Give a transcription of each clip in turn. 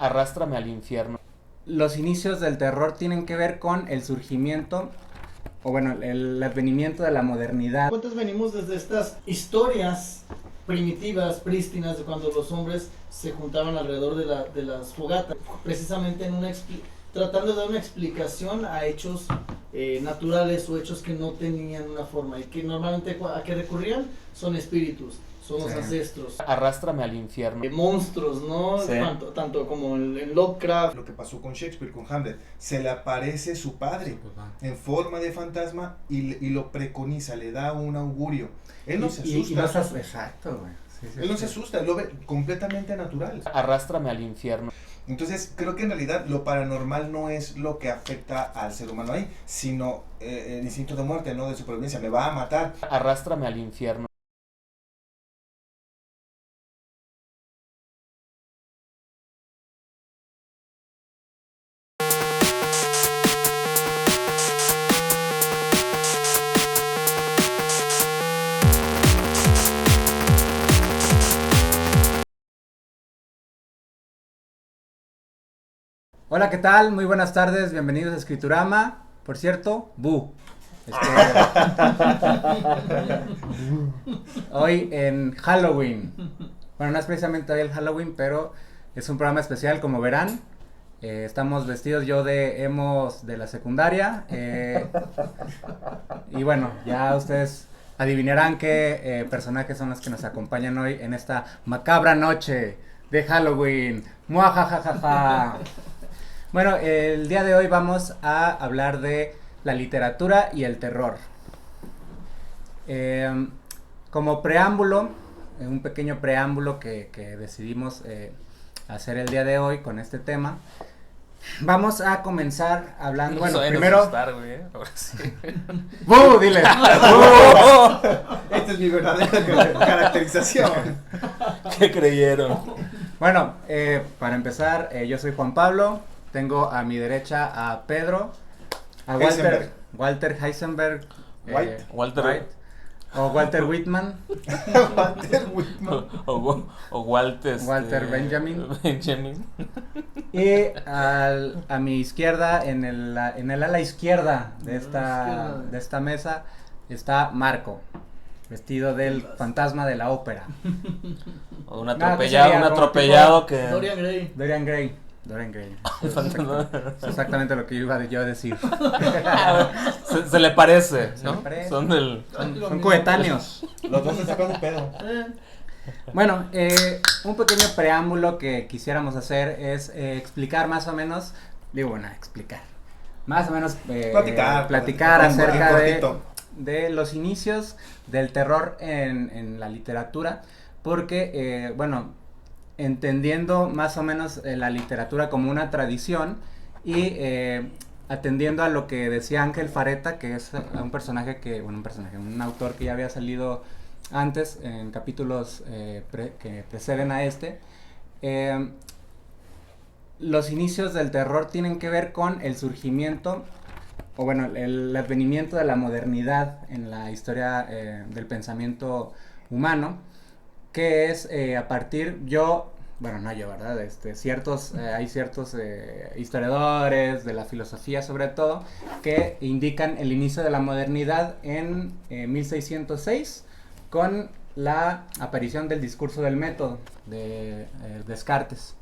Arrástrame al infierno. Los inicios del terror tienen que ver con el surgimiento, o bueno, el advenimiento de la modernidad. ¿Cuántas venimos desde estas historias primitivas, prístinas, de cuando los hombres se juntaban alrededor de las fogatas, precisamente tratando de dar una explicación a hechos naturales o hechos que no tenían una forma y que normalmente a qué recurrían? Son espíritus, son los ancestros. Arrástrame al infierno. Monstruos, ¿no? Sí. Tanto como en Lovecraft. Lo que pasó con Shakespeare, con Hamlet, se le aparece su padre en forma de fantasma y lo preconiza, le da un augurio. Él no se asusta. Exacto, güey. Sí, Él no se asusta, él lo ve completamente natural. Arrástrame al infierno. Entonces creo que en realidad lo paranormal no es lo que afecta al ser humano ahí, sino el instinto de muerte, no de supervivencia, me va a matar. Arrástrame al infierno. Hola, ¿qué tal? Muy buenas tardes, bienvenidos a Escriturama. Por cierto, hoy en Halloween. Bueno, no es precisamente hoy el Halloween, pero es un programa especial, como verán. Estamos vestidos yo de emos de la secundaria. Y bueno, ya ustedes adivinarán qué personajes son los que nos acompañan hoy en esta macabra noche de Halloween. ¡Muajajajaja! Bueno, el día de hoy vamos a hablar de la literatura y el terror. Como preámbulo, un pequeño preámbulo que decidimos hacer el día de hoy con este tema, vamos a comenzar hablando, bueno, primero... Asustar, güey, ahora sí. ¡Bú! Dile. Esta es mi verdadera caracterización. ¿Qué creyeron? Bueno, para empezar, yo soy Juan Pablo. Tengo a mi derecha a Pedro, a Walter Heisenberg, Walter White, o Walter Whitman, Walter Whitman. o Walter, Walter Benjamin. Y a mi izquierda, en el ala izquierda de esta mesa, está Marco, vestido del fantasma de la ópera. O un atropellado que... Dorian Gray. Dorian Gray. Es exactamente lo que iba yo a decir. se le parece, ¿no? Se le parece. Son coetáneos. Los dos se sacan un pedo. Bueno, un pequeño preámbulo que quisiéramos hacer es explicar más o menos, más o menos platicar acerca de los inicios del terror en la literatura, porque, bueno, entendiendo más o menos la literatura como una tradición y atendiendo a lo que decía Ángel Fareta, que es un autor que ya había salido antes en capítulos que preceden a este. Los inicios del terror tienen que ver con el surgimiento, o bueno, el advenimiento de la modernidad en la historia del pensamiento humano, que es a partir, ¿verdad? Hay ciertos historiadores de la filosofía sobre todo, que indican el inicio de la modernidad en 1606, con la aparición del discurso del método de Descartes.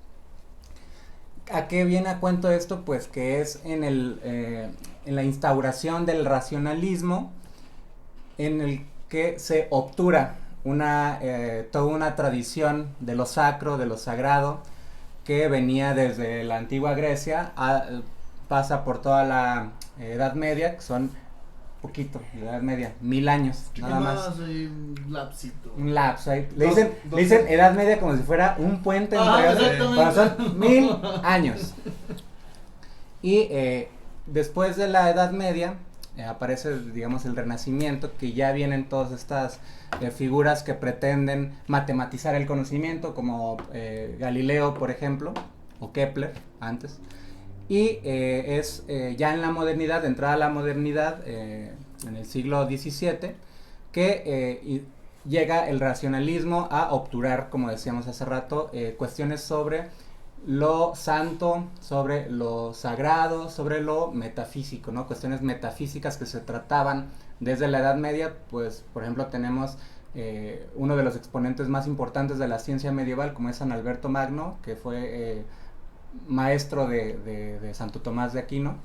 ¿A qué viene a cuento esto? Pues que es en la instauración del racionalismo, en el que se obtura toda una tradición de lo sacro, de lo sagrado, que venía desde la antigua Grecia, pasa por toda la Edad Media, que son Edad Media, 1000 años, nada más. Un lapso ahí. Le dicen Edad Media como si fuera un puente entre otros, pero son 1000 años. Y después de la Edad Media aparece, digamos, el Renacimiento, que ya vienen todas estas figuras que pretenden matematizar el conocimiento, como Galileo, por ejemplo, o Kepler, antes. Y es ya en la modernidad, entrada a la modernidad, en el siglo XVII, que llega el racionalismo a obturar, como decíamos hace rato, cuestiones sobre lo santo, sobre lo sagrado, sobre lo metafísico, ¿no? Cuestiones metafísicas que se trataban desde la Edad Media, pues por ejemplo tenemos uno de los exponentes más importantes de la ciencia medieval, como es San Alberto Magno, que fue maestro de Santo Tomás de Aquino,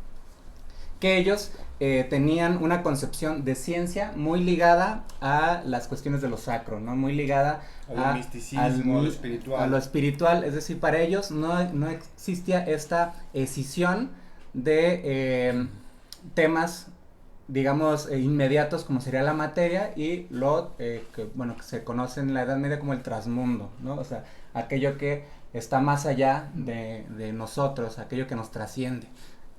que ellos tenían una concepción de ciencia muy ligada a las cuestiones de lo sacro, ¿no? Muy ligada al misticismo, a lo espiritual. A lo espiritual, es decir, para ellos no existía esta escisión de temas, digamos, inmediatos como sería la materia y lo que se conoce en la Edad Media como el trasmundo, ¿no? O sea, aquello que está más allá de nosotros, aquello que nos trasciende.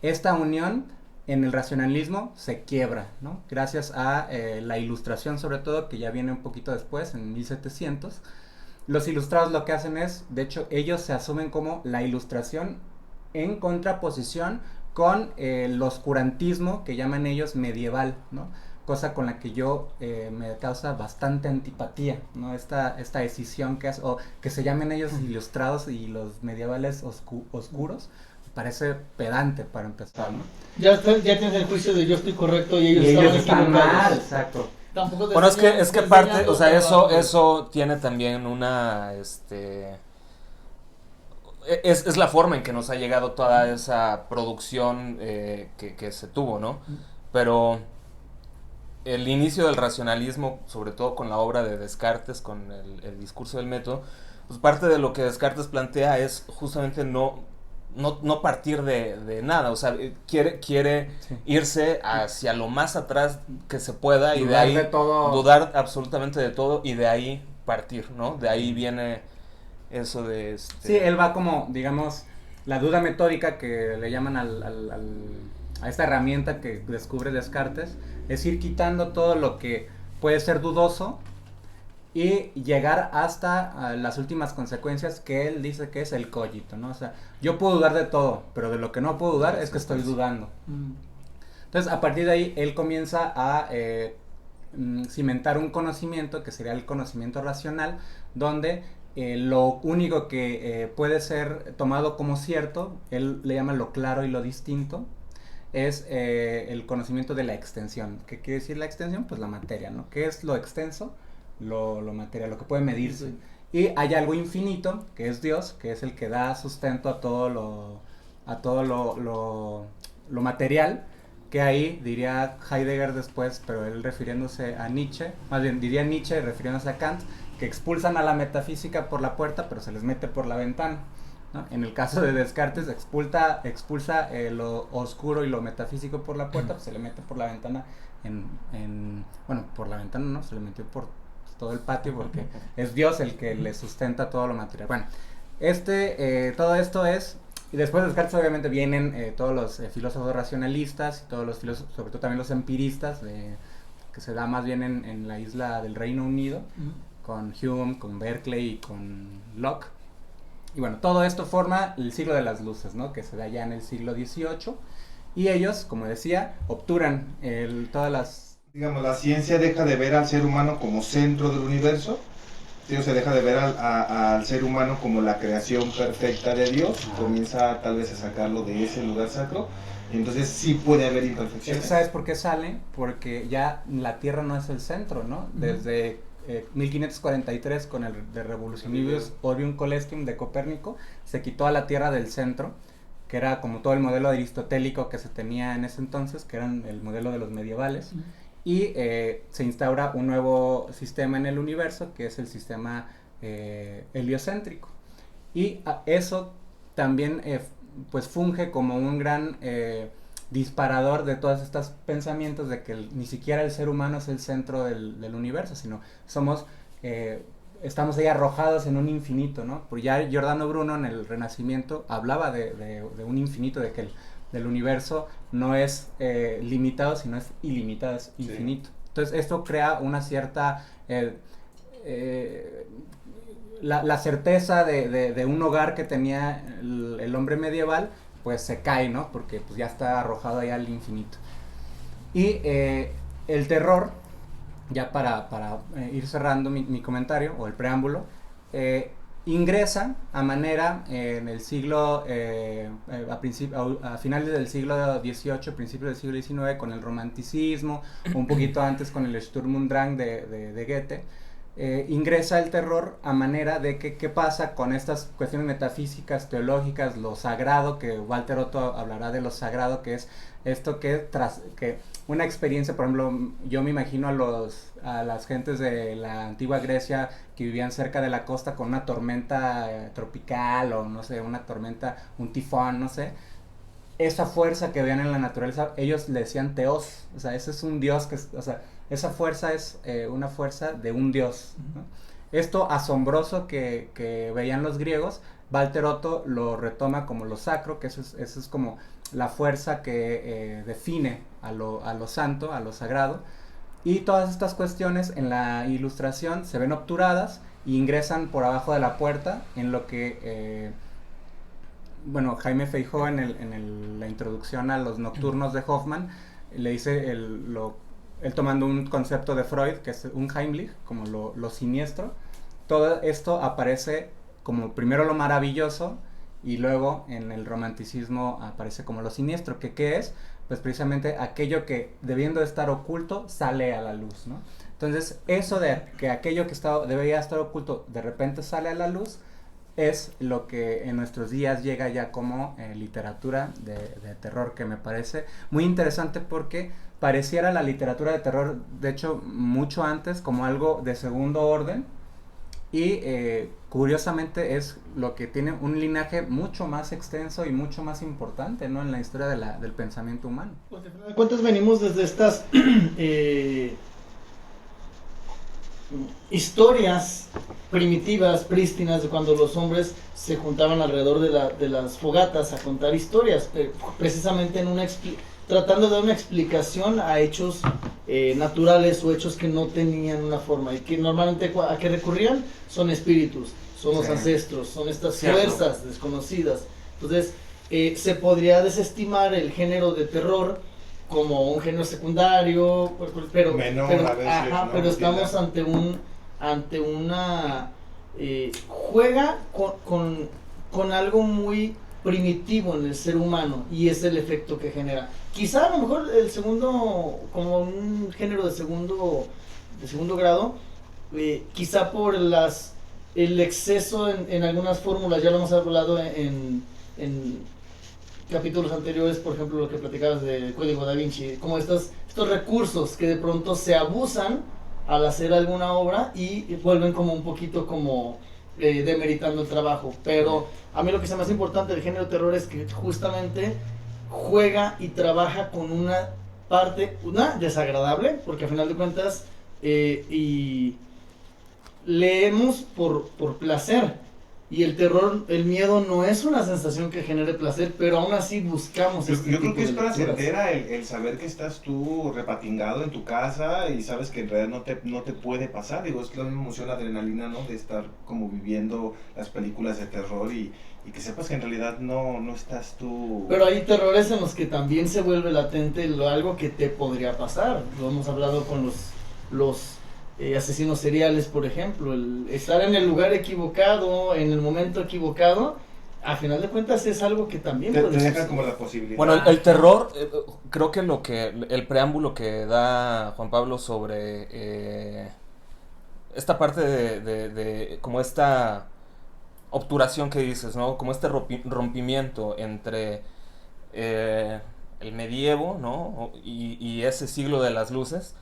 Esta unión en el racionalismo se quiebra, ¿no? Gracias a la Ilustración, sobre todo, que ya viene un poquito después, en 1700. Los ilustrados lo que hacen es, de hecho, ellos se asumen como la Ilustración en contraposición con el oscurantismo, que llaman ellos medieval, ¿no? Cosa con la que yo me causa bastante antipatía, ¿no? Esta escisión que hace, o que se llamen ellos ilustrados y los medievales oscuros, parece pedante para empezar, ¿no? Ya tienes el juicio de yo estoy correcto y ellos están equivocados. mal, exacto. Tampoco Bueno, es que parte, o sea, eso tiene también una, es la forma en que nos ha llegado toda esa producción que se tuvo, ¿no? Pero el inicio del racionalismo, sobre todo con la obra de Descartes, con el discurso del método, pues parte de lo que Descartes plantea es justamente no partir de nada, o sea, quiere Sí. irse hacia lo más atrás que se pueda y de Dudar ahí de todo. dudar absolutamente de todo y de ahí partir, ¿no? De ahí viene eso de Sí, él va como, digamos, la duda metódica que le llaman a esta herramienta que descubre Descartes, es ir quitando todo lo que puede ser dudoso y llegar hasta las últimas consecuencias que él dice que es el cogito, ¿no? O sea, yo puedo dudar de todo, pero de lo que no puedo dudar es que estoy dudando. Entonces, a partir de ahí, él comienza a cimentar un conocimiento que sería el conocimiento racional, donde lo único que puede ser tomado como cierto, él le llama lo claro y lo distinto, es el conocimiento de la extensión. ¿Qué quiere decir la extensión? Pues la materia, ¿no? ¿Qué es lo extenso? Lo material, lo que puede medirse. Sí. Y hay algo infinito, que es Dios, que es el que da sustento a todo lo material, que ahí diría Heidegger después, pero él refiriéndose a Nietzsche, más bien diría Nietzsche refiriéndose a Kant, que expulsan a la metafísica por la puerta, pero se les mete por la ventana, ¿no? En el caso de Descartes, expulsa lo oscuro y lo metafísico por la puerta, pues se le mete por la ventana bueno, por la ventana no, se le metió por todo el patio, porque es Dios el que le sustenta todo lo material. Bueno, todo esto es, y después de Descartes obviamente vienen todos los filósofos racionalistas, y todos los filósofos, sobre todo también los empiristas, que se da más bien en la isla del Reino Unido, con Hume, con Berkeley y con Locke. Y bueno, todo esto forma el siglo de las luces, ¿no? Que se da ya en el siglo XVIII, y ellos, como decía, obturan todas las... Digamos, la ciencia deja de ver al ser humano como centro del universo, ¿sí? O se deja de ver al ser humano como la creación perfecta de Dios, comienza tal vez a sacarlo de ese lugar sacro, y entonces sí puede haber imperfecciones. ¿Sabes por qué sale? Porque ya la Tierra no es el centro, ¿no? Desde 1543 con el de Revolutionibus Orbium Coelestium de Copérnico, se quitó a la Tierra del centro, que era como todo el modelo aristotélico que se tenía en ese entonces, que eran el modelo de los medievales, y se instaura un nuevo sistema en el universo, que es el sistema heliocéntrico. Y eso también pues funge como un gran disparador de todos estos pensamientos de que ni siquiera el ser humano es el centro del universo, sino estamos ahí arrojados en un infinito, ¿no? Porque ya Giordano Bruno en el Renacimiento hablaba de un infinito, de que el universo no es limitado, sino es ilimitado, es infinito. Sí. Entonces esto crea una cierta... la certeza de un hogar que tenía el hombre medieval, pues se cae, ¿no? Porque pues ya está arrojado ahí al infinito. Y el terror, ya para ir cerrando mi comentario, o el preámbulo, ingresa a manera en el siglo, a finales del siglo XVIII, principios del siglo XIX, con el romanticismo, un poquito antes con el Sturm und Drang de Goethe. Ingresa el terror a manera de que qué pasa con estas cuestiones metafísicas, teológicas, lo sagrado, que Walter Otto hablará de lo sagrado, que es esto que una experiencia, por ejemplo, yo me imagino a las gentes de la antigua Grecia que vivían cerca de la costa con una tormenta tropical o no sé, una tormenta, un tifón, no sé. Esa fuerza que veían en la naturaleza, ellos le decían teos, o sea, ese es un dios que, o sea, esa fuerza es una fuerza de un dios, ¿no? Esto asombroso que veían los griegos, Walter Otto lo retoma como lo sacro, que eso es como la fuerza que define a lo santo, a lo sagrado, y todas estas cuestiones en la ilustración se ven obturadas e ingresan por abajo de la puerta en lo que... bueno, Jaime Feijó en la introducción a los nocturnos de Hoffmann le dice él tomando un concepto de Freud que es un Heimlich, como lo siniestro. Todo esto aparece como primero lo maravilloso y luego en el romanticismo aparece como lo siniestro, que ¿qué es? Pues precisamente aquello que debiendo de estar oculto sale a la luz, ¿no? Entonces eso de que aquello que debería estar oculto de repente sale a la luz es lo que en nuestros días llega ya como literatura de terror, que me parece muy interesante porque pareciera la literatura de terror, de hecho, mucho antes como algo de segundo orden y curiosamente es lo que tiene un linaje mucho más extenso y mucho más importante, ¿no? En la historia del pensamiento humano. Porque al final de cuentas venimos desde estas historias primitivas, prístinas, de cuando los hombres se juntaban alrededor de las fogatas a contar historias, precisamente tratando de dar una explicación a hechos naturales o hechos que no tenían una forma y que normalmente a qué recurrían son espíritus, son los ancestros, son estas fuerzas desconocidas. Entonces se podría desestimar el género de terror como un género secundario, pero estamos ante una juega con algo muy primitivo en el ser humano y es el efecto que genera. Quizá a lo mejor el segundo, como un género de segundo grado, quizá por el exceso en algunas fórmulas, ya lo hemos hablado en capítulos anteriores, por ejemplo lo que platicabas del Código Da Vinci, como estos recursos que de pronto se abusan al hacer alguna obra y vuelven como un poquito como demeritando el trabajo. Pero a mí lo que es más importante del género terror es que justamente juega y trabaja con una parte, desagradable, porque a final de cuentas y leemos por placer. Y el terror, el miedo no es una sensación que genere placer, pero aún así buscamos yo creo que es placentera el saber que estás tú repatingado en tu casa y sabes que en realidad no te puede pasar. Digo, es la misma emoción, adrenalina, ¿no? De estar como viviendo las películas de terror y que sepas que en realidad no estás tú... Pero hay terrores en los que también se vuelve latente algo que te podría pasar. Lo hemos hablado con los asesinos seriales, por ejemplo, el estar en el lugar equivocado, en el momento equivocado, a final de cuentas es algo que también te deja como la posibilidad. Bueno, el terror, creo que el preámbulo que da Juan Pablo sobre esta parte de como esta obturación que dices, ¿no? Como este rompimiento entre el medievo, ¿no? Y ese siglo de las luces.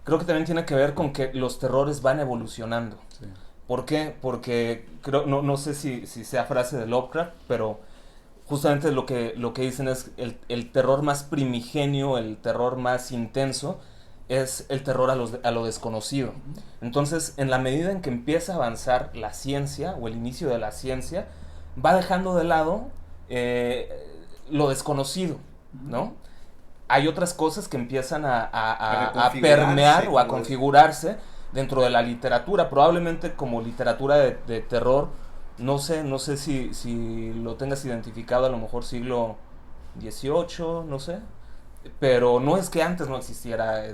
Creo que también tiene que ver con que los terrores van evolucionando. Sí. ¿Por qué? Porque creo, no sé si sea frase de Lovecraft, pero justamente lo que dicen es el terror más primigenio, el terror más intenso, es el terror a lo desconocido. Entonces, en la medida en que empieza a avanzar la ciencia, o el inicio de la ciencia, va dejando de lado lo desconocido, ¿no? Hay otras cosas que empiezan a permear o a configurarse dentro de la literatura, probablemente como literatura de terror, no sé si lo tengas identificado, a lo mejor siglo XVIII, no sé, pero no es que antes no existiera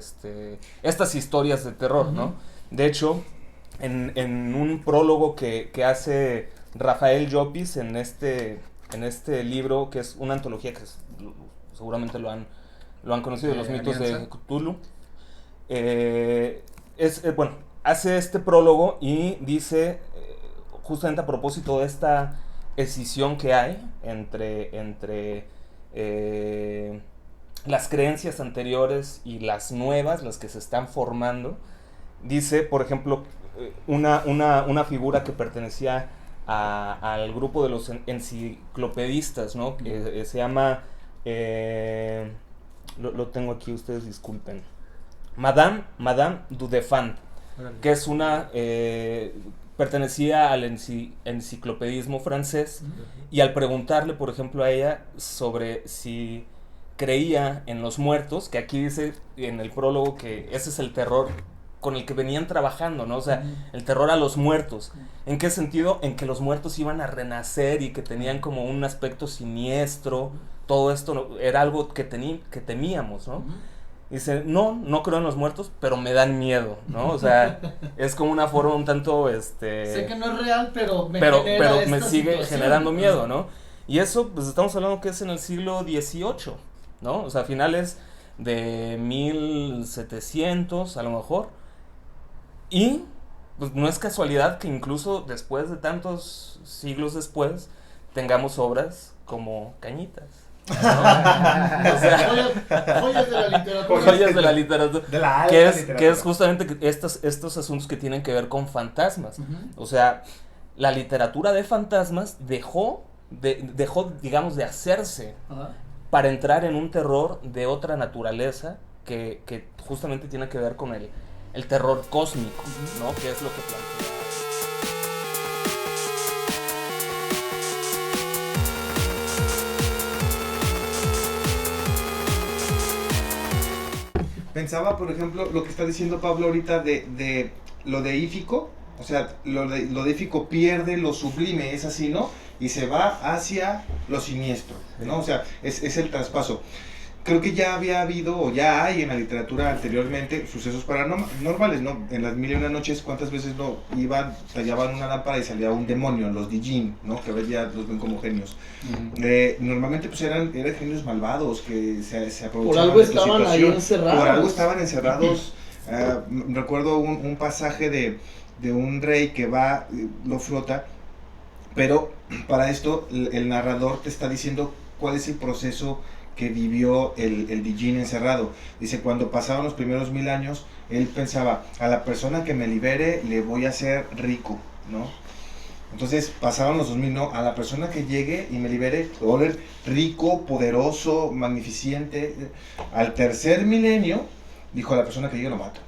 estas historias de terror, ¿no? De hecho, en un prólogo que hace Rafael Llopis en este libro, que es una antología que seguramente lo han conocido, Los mitos Alianza. de Cthulhu. Bueno, hace este prólogo y dice, justamente a propósito de esta escisión que hay entre las creencias anteriores y las nuevas, las que se están formando, dice, por ejemplo, una figura que pertenecía al grupo de los enciclopedistas, ¿no? Que se llama, lo tengo aquí, ustedes disculpen, Madame Dudefant, que es pertenecía al enciclopedismo francés, y al preguntarle, por ejemplo, a ella sobre si creía en los muertos, que aquí dice en el prólogo que ese es el terror con el que venían trabajando, ¿no? O sea, el terror a los muertos. ¿En qué sentido? En que los muertos iban a renacer y que tenían como un aspecto siniestro. Todo esto, ¿no? Era algo que temíamos, ¿no? Dice, no creo en los muertos, pero me dan miedo, ¿no? O sea, es como una forma un tanto, Sé que no es real, pero me sigue situación. generando miedo, ¿no? Y eso, pues estamos hablando que es en el siglo XVIII, ¿no? O sea, finales de 1700, a lo mejor. Y, pues no es casualidad que incluso después de tantos siglos después, tengamos obras como Cañitas. ¿No? O sea, joyas de la literatura. Joyas de la literatura. De la alta que es literatura. justamente estos asuntos que tienen que ver con fantasmas. O sea, la literatura de fantasmas dejó, digamos, de hacerse para entrar en un terror de otra naturaleza que justamente tiene que ver con el terror cósmico, ¿no? Que es lo que plantea. Pensaba, por ejemplo, lo que está diciendo Pablo ahorita de lo deífico, o sea, lo deífico pierde lo sublime, es así, ¿no? Y se va hacia lo siniestro, ¿no? O sea, es el traspaso. Creo que ya había habido, o ya hay en la literatura anteriormente, sucesos paranormales, ¿no? En las Mil y Una Noches, ¿cuántas veces no iban, tallaban una lámpara y salía un demonio, los Dijin, ¿no? Que a veces ya los ven como genios. Normalmente pues eran genios malvados que se aprovechaban Por algo de tu estaban ahí situación. encerrados. Por algo estaban encerrados. Recuerdo un pasaje de un rey que va, lo flota, pero para esto el narrador te está diciendo cuál es el proceso que vivió el Dijin encerrado. Dice, cuando pasaban los primeros 1000 años, él pensaba, a la persona que me libere le voy a hacer rico, ¿no? Entonces pasaban los 2000, ¿no? A la persona que llegue y me libere, lo voy a ver rico, poderoso, magnificente. Al tercer milenio, dijo, a la persona que llegue lo mato.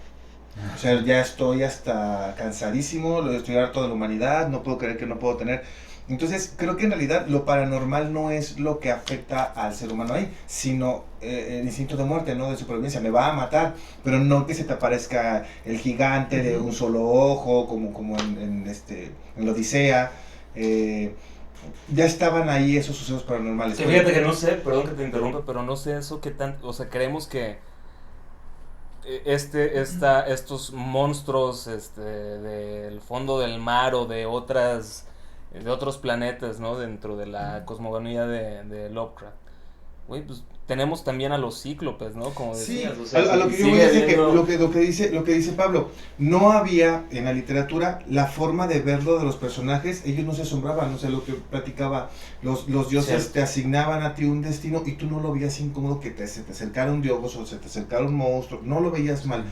O sea, ya estoy hasta cansadísimo, estoy harto de la humanidad, no puedo creer que no puedo tener. Entonces, creo que en realidad lo paranormal no es lo que afecta al ser humano ahí, sino el instinto de muerte, ¿no? De supervivencia, me va a matar, pero no que se te aparezca el gigante de un solo ojo, como en la Odisea. Ya estaban ahí esos sucesos paranormales. Que fíjate que no sé, perdón que te interrumpa, pero no sé eso que tan, o sea, creemos que estos monstruos del fondo del mar o de otros planetas, ¿no? Dentro de la cosmogonía de Lovecraft. Güey, pues tenemos también a los cíclopes, ¿no? Como decías, sí, o sea, a lo que yo voy a decir, que lo que dice Pablo, no había en la literatura la forma de verlo de los personajes, ellos no se asombraban, o sea, lo que platicaba, los dioses sí, te asignaban a ti un destino y tú no lo veías incómodo que se te acercara un dios o se te acercara un monstruo, no lo veías mal.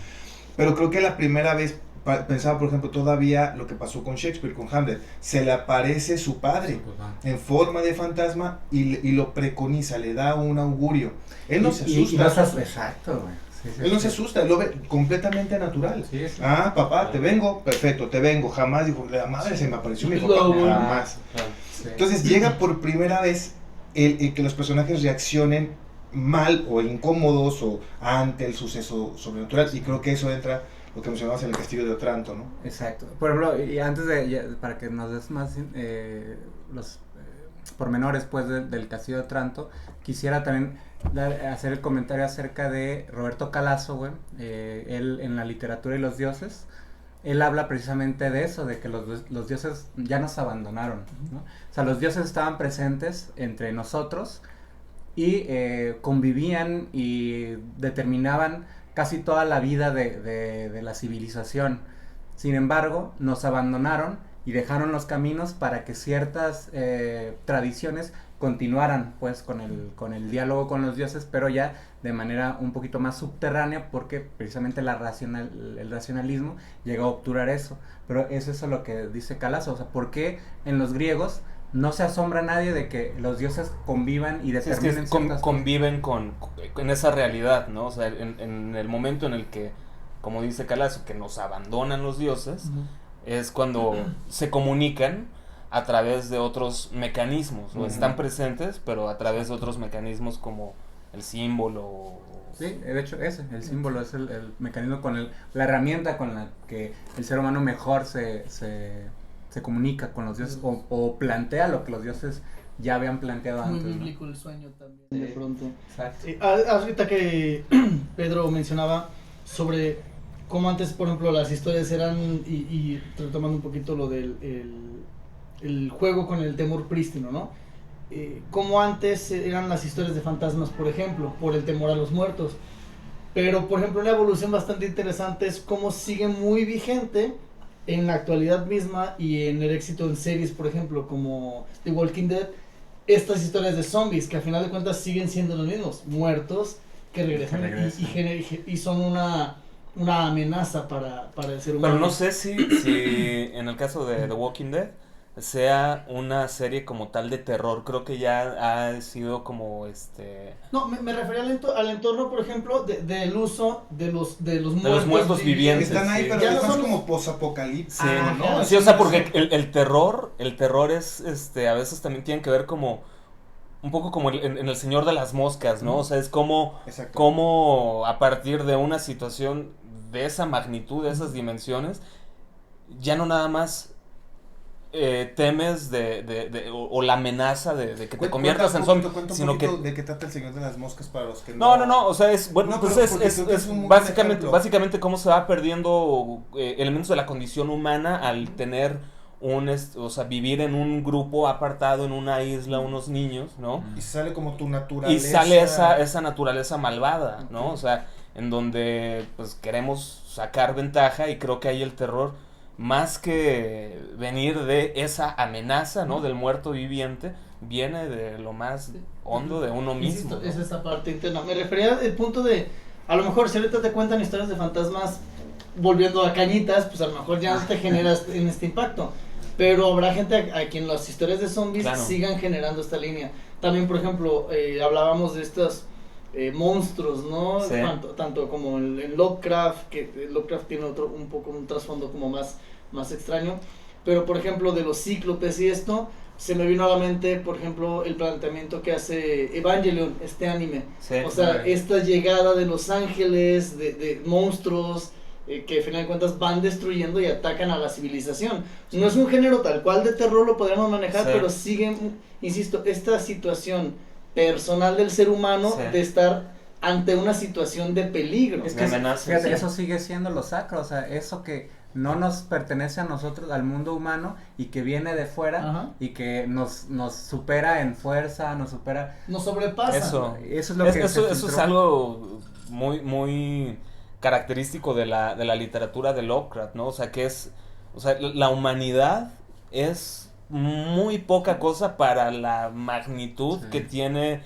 Pero creo que la primera vez, pensaba por ejemplo todavía lo que pasó con Shakespeare, con Hamlet, se le aparece su padre en forma de fantasma y lo preconiza, le da un augurio. Él no se asusta. Exacto, güey. Sí, Él no se asusta, él lo ve completamente natural. Sí, sí. Ah, papá, te vengo, perfecto, te vengo. Jamás dijo, la madre se me apareció mi papá, jamás. Sí. Entonces llega por primera vez el que los personajes reaccionen mal o incómodos o ante el suceso sobrenatural, y creo que eso entra lo que mencionabas en el Castillo de Otranto, ¿no? Exacto. Por ejemplo, y antes para que nos des más los pormenores pues del Castillo de Otranto, quisiera también hacer el comentario acerca de Roberto Calazo, güey. Él en La literatura y los dioses él habla precisamente de eso, de que los dioses ya nos abandonaron, ¿no? O sea, los dioses estaban presentes entre nosotros y convivían y determinaban casi toda la vida de la civilización. Sin embargo, nos abandonaron y dejaron los caminos para que ciertas tradiciones continuaran pues con el diálogo con los dioses, pero ya de manera un poquito más subterránea, porque precisamente el racionalismo llega a obturar eso. Pero es eso lo que dice Calazo, o sea, ¿por qué en los griegos no se asombra nadie de que los dioses convivan y determinen conviven en esa realidad, ¿no? O sea, en el momento en el que, como dice Calazo, que nos abandonan los dioses, es cuando se comunican a través de otros mecanismos, ¿no? Están presentes, pero a través de otros mecanismos como el símbolo. Sí, de hecho el símbolo es el mecanismo la herramienta con la que el ser humano mejor se comunica con los dioses o plantea lo que los dioses ya habían planteado antes. Muy bíblico, ¿no? El sueño también, de pronto. Exacto. Ahorita que Pedro mencionaba sobre cómo antes, por ejemplo, las historias eran, y retomando un poquito lo del el juego con el temor prístino, ¿no? Como antes eran las historias de fantasmas, por ejemplo, por el temor a los muertos. Pero, por ejemplo, una evolución bastante interesante es cómo sigue muy vigente en la actualidad misma y en el éxito en series, por ejemplo, como The Walking Dead, estas historias de zombies, que al final de cuentas siguen siendo los mismos, muertos, que regresan. Y son una amenaza para el ser humano. Pero no sé si en el caso de The Walking Dead sea una serie como tal de terror. Creo que ya ha sido como No, me refería al entorno, por ejemplo, del uso de los muertos vivientes. Están ahí, sí. pero Ya es no más son- como posapocalipsis, Sí, ¿no? sí, o sea, porque el terror es, a veces también tiene que ver como, un poco como en El Señor de las Moscas, ¿no? O sea, es como a partir de una situación de esa magnitud, de esas dimensiones, ya no nada más temes o la amenaza de que te conviertas en zombie, sino que... ¿De qué trata El Señor de las Moscas para los que No, o sea, es, bueno, No, pues pero porque creo que es un muy buen básicamente, ejemplo. básicamente cómo se va perdiendo elementos de la condición humana al tener o sea, vivir en un grupo apartado, en una isla, unos niños, ¿no? Y sale como tu naturaleza. Y sale esa naturaleza malvada, ¿no? O sea, en donde pues queremos sacar ventaja, y creo que ahí el terror, más que venir de esa amenaza, ¿no? Del muerto viviente, viene de lo más hondo de uno mismo. Insisto, ¿no? es esa parte interna. Me refería al punto de, a lo mejor si ahorita te cuentan historias de fantasmas volviendo a cañitas, pues a lo mejor ya no te generas en este impacto. Pero habrá gente a quien las historias de zombies Claro. sigan generando esta línea. También, por ejemplo, hablábamos de estos monstruos, ¿no? Sí. Tanto como en Lovecraft, que Lovecraft tiene un trasfondo como más extraño. Pero, por ejemplo, de los cíclopes y esto, se me vino a la mente, por ejemplo, el planteamiento que hace Evangelion, este anime. Sí. O sea, esta llegada de los ángeles, de monstruos, que al final de cuentas van destruyendo y atacan a la civilización. No es un género tal cual de terror, lo podríamos manejar, Sí. pero sigue, insisto, esta situación personal del ser humano Sí. de estar ante una situación de peligro. Es De que amenaza, fíjate, sí. eso sigue siendo lo sacro, o sea, eso que no nos pertenece a nosotros, al mundo humano, y que viene de fuera, Ajá. y que nos supera en fuerza, nos supera. Nos sobrepasa. Eso es lo que Eso se es filtró. algo muy característico de la literatura de Lovecraft, ¿no? O sea, la humanidad es muy poca cosa para la magnitud Sí. que tiene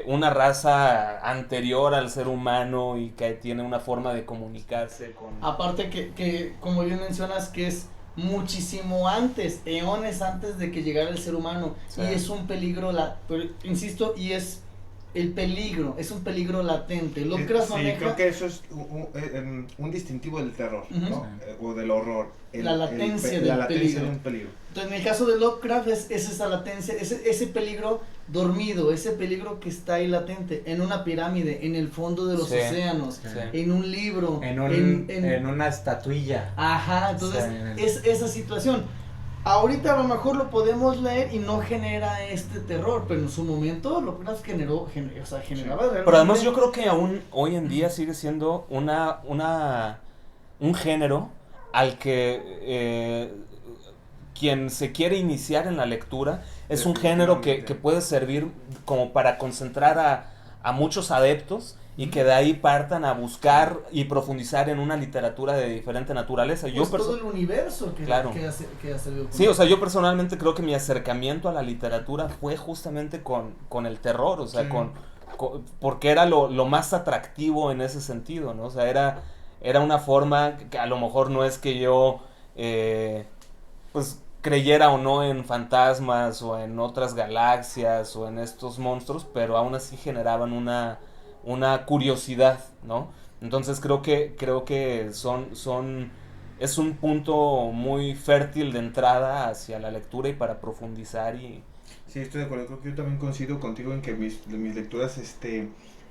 una raza anterior al ser humano, y que tiene una forma de comunicarse con... Aparte que, como bien mencionas, que es muchísimo antes, eones antes de que llegara el ser humano. Sí. Y es un peligro, pero, insisto, y es el peligro, es un peligro latente. Lovecraft Sí, maneja creo que eso es un distintivo del terror, Ujú. ¿no? O del horror. La latencia la del latencia peligro. de un peligro. Entonces, en el caso de Lovecraft es esa latencia, ese peligro dormido, ese peligro que está ahí latente, en una pirámide, en el fondo de los Sí. océanos, Sí. en un libro, En una estatuilla. Ajá, entonces Sí. es esa situación. Ahorita a lo mejor lo podemos leer y no genera este terror, pero en su momento Lovecraft generaba realmente. Pero además yo creo que aún hoy en día sigue siendo un género al que quien se quiere iniciar en la lectura es un género que puede servir como para concentrar a muchos adeptos y que de ahí partan a buscar y profundizar en una literatura de diferente naturaleza. Pues todo el universo que ha servido. Sí, o sea, yo personalmente creo que mi acercamiento a la literatura fue justamente con el terror, o sea, sí. Porque era lo más atractivo en ese sentido, ¿no? O sea, era una forma que a lo mejor no es que yo, pues, creyera o no en fantasmas o en otras galaxias o en estos monstruos, pero aún así generaban una curiosidad, ¿no? Entonces creo que es un punto muy fértil de entrada hacia la lectura y para profundizar y... Sí, estoy de acuerdo, creo que yo también coincido contigo en que mis lecturas,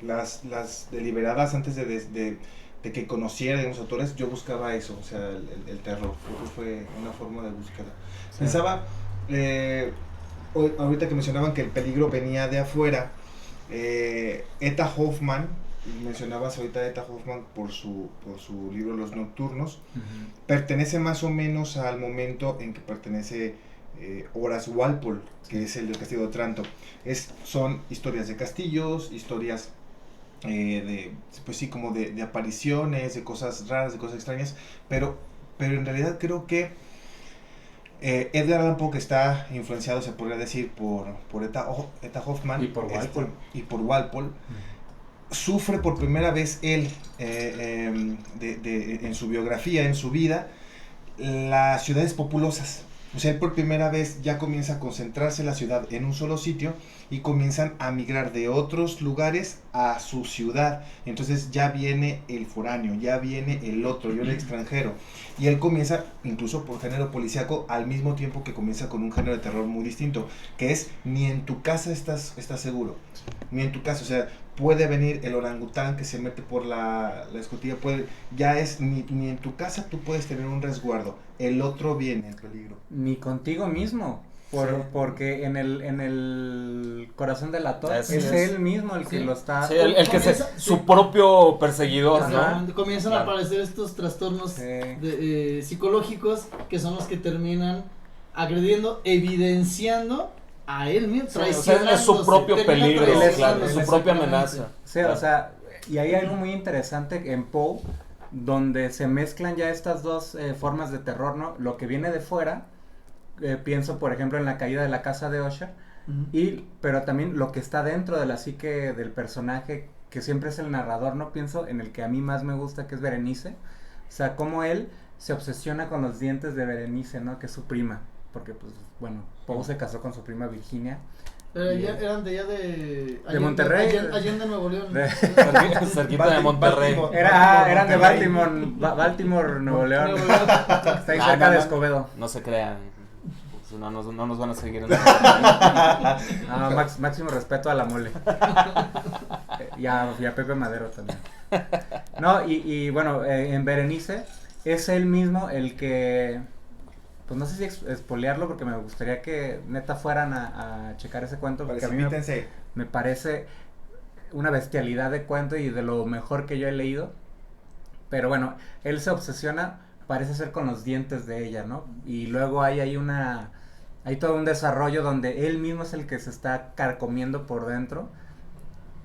las deliberadas antes de que conociera de los autores, yo buscaba eso, o sea, el terror, creo que fue una forma de búsqueda. Sí. Pensaba, ahorita que mencionaban que el peligro venía de afuera, Eta Hoffmann, mencionabas ahorita a Eta Hoffmann por su libro Los Nocturnos, pertenece más o menos al momento en que pertenece Horace Walpole, que es el del Castillo de Otranto. Son historias de castillos, historias pues sí, como de apariciones, de cosas raras, de cosas extrañas, pero en realidad creo que Edgar Allan Poe, que está influenciado, se podría decir, por Eta Hoffmann y por Walpole, sufre por primera vez él, en su biografía, en su vida, las ciudades populosas. O sea, él por primera vez ya comienza a concentrarse la ciudad en un solo sitio y comienzan a migrar de otros lugares a su ciudad. Entonces ya viene el foráneo, ya viene el otro, el extranjero. Y él comienza, incluso por género policíaco, al mismo tiempo que comienza con un género de terror muy distinto, que es ni en tu casa estás seguro, ni en tu casa. O sea, puede venir el orangután que se mete por la escotilla, ni en tu casa tú puedes tener un resguardo, el otro viene en peligro. Ni contigo mismo, porque en el corazón del actor es él mismo el que lo está... Sí, el que es su propio perseguidor, ¿no? Comienzan a aparecer estos trastornos psicológicos que son los que terminan agrediendo, evidenciando a él mismo, traicionándose. Es su propio peligro, claro, su propia amenaza. Sí, claro. O sea, y hay algo muy interesante en Poe, donde se mezclan ya estas dos formas de terror, ¿no? Lo que viene de fuera, pienso por ejemplo en La caída de la casa de Usher, pero también lo que está dentro de la psique del personaje, que siempre es el narrador, ¿no? Pienso en el que a mí más me gusta, que es Berenice, o sea, cómo él se obsesiona con los dientes de Berenice, ¿no? Que es su prima. Porque, pues, bueno, Poe se casó con su prima Virginia. Pero eran de Monterrey. Allende, Nuevo León. Cerquita de Monterrey. Eran de Baltimore, Nuevo León. Está ahí cerca de Escobedo. No se crean. No nos van a seguir. Máximo respeto a la mole. Y a Pepe Madero también. No, y bueno, en Berenice es él mismo el que... Pues no sé si espolearlo, porque me gustaría que neta fueran a checar ese cuento, porque a mí me parece una bestialidad de cuento y de lo mejor que yo he leído. Pero bueno, él se obsesiona, parece ser con los dientes de ella, ¿no? Y luego hay todo un desarrollo donde él mismo es el que se está carcomiendo por dentro,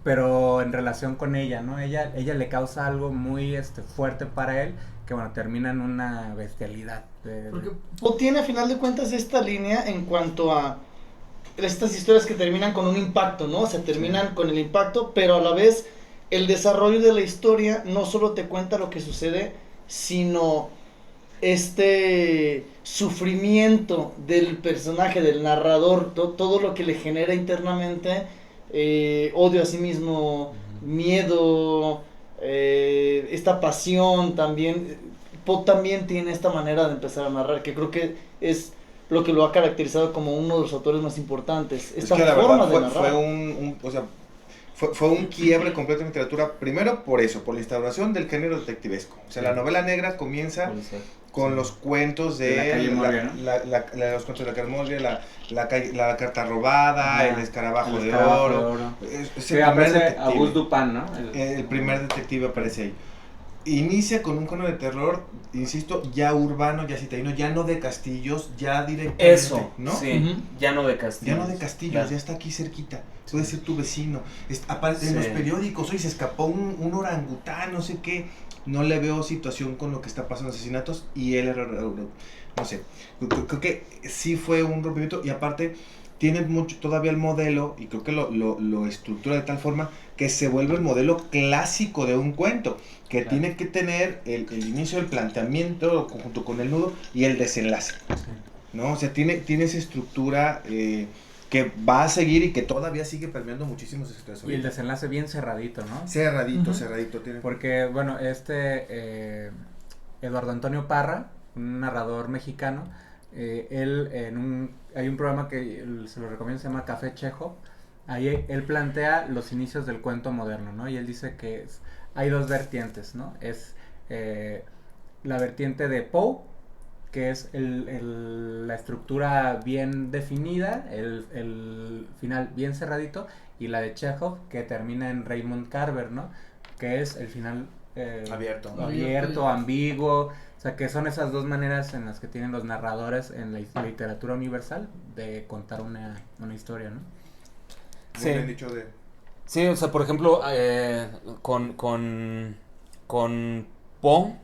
pero en relación con ella, ¿no? Ella le causa algo muy fuerte para él, que bueno, termina en una bestialidad. Porque Poe tiene a final de cuentas esta línea en cuanto a estas historias que terminan con un impacto, ¿no? O sea, terminan con el impacto, pero a la vez el desarrollo de la historia no solo te cuenta lo que sucede, sino este sufrimiento del personaje, del narrador, todo lo que le genera internamente, odio a sí mismo, miedo, esta pasión también. Poe también tiene esta manera de empezar a narrar, que creo que es lo que lo ha caracterizado como uno de los autores más importantes. Esta forma de narrar. Fue un quiebre completo en literatura, primero por eso, por la instauración del género detectivesco. O sea, la novela negra comienza con los cuentos de los cuentos de la calle Morgue, la carta robada, el escarabajo de oro. Sí, aparece Auguste Dupin, ¿no? El primer detective aparece ahí. inicia con un cono de terror, insisto, ya urbano, ya citadino, ya no de castillos, ya directamente, Eso, ¿no? sí, ya no de castillos. Ya no de castillos, Claro. ya está aquí cerquita. Puede ser tu vecino. Aparte en Sí. los periódicos, hoy se escapó un orangután, no sé qué. No le veo situación con lo que está pasando, asesinatos, y él era, no sé. Creo que sí fue un rompimiento, y aparte tiene mucho todavía el modelo, y creo que lo estructura de tal forma que se vuelve el modelo clásico de un cuento, que Claro. tiene que tener el inicio, el planteamiento junto con el nudo y el desenlace, ¿no? O sea, tiene esa estructura que va a seguir y que todavía sigue permeando muchísimos escritores. Y el desenlace bien cerradito, ¿no? Cerradito, Ujú. cerradito. Tiene... Porque, bueno, Eduardo Antonio Parra, un narrador mexicano, él hay un programa que se lo recomiendo, se llama Café Chejo. Ahí él plantea los inicios del cuento moderno, ¿no? Y él dice que hay dos vertientes, ¿no? Es la vertiente de Poe, que es la estructura bien definida, el final bien cerradito, y la de Chekhov, que termina en Raymond Carver, ¿no? Que es el final abierto, ambiguo, o sea, que son esas dos maneras en las que tienen los narradores en la literatura universal de contar una historia, ¿no? Sí. Muy bien dicho de... Sí, o sea, por ejemplo, con Poe,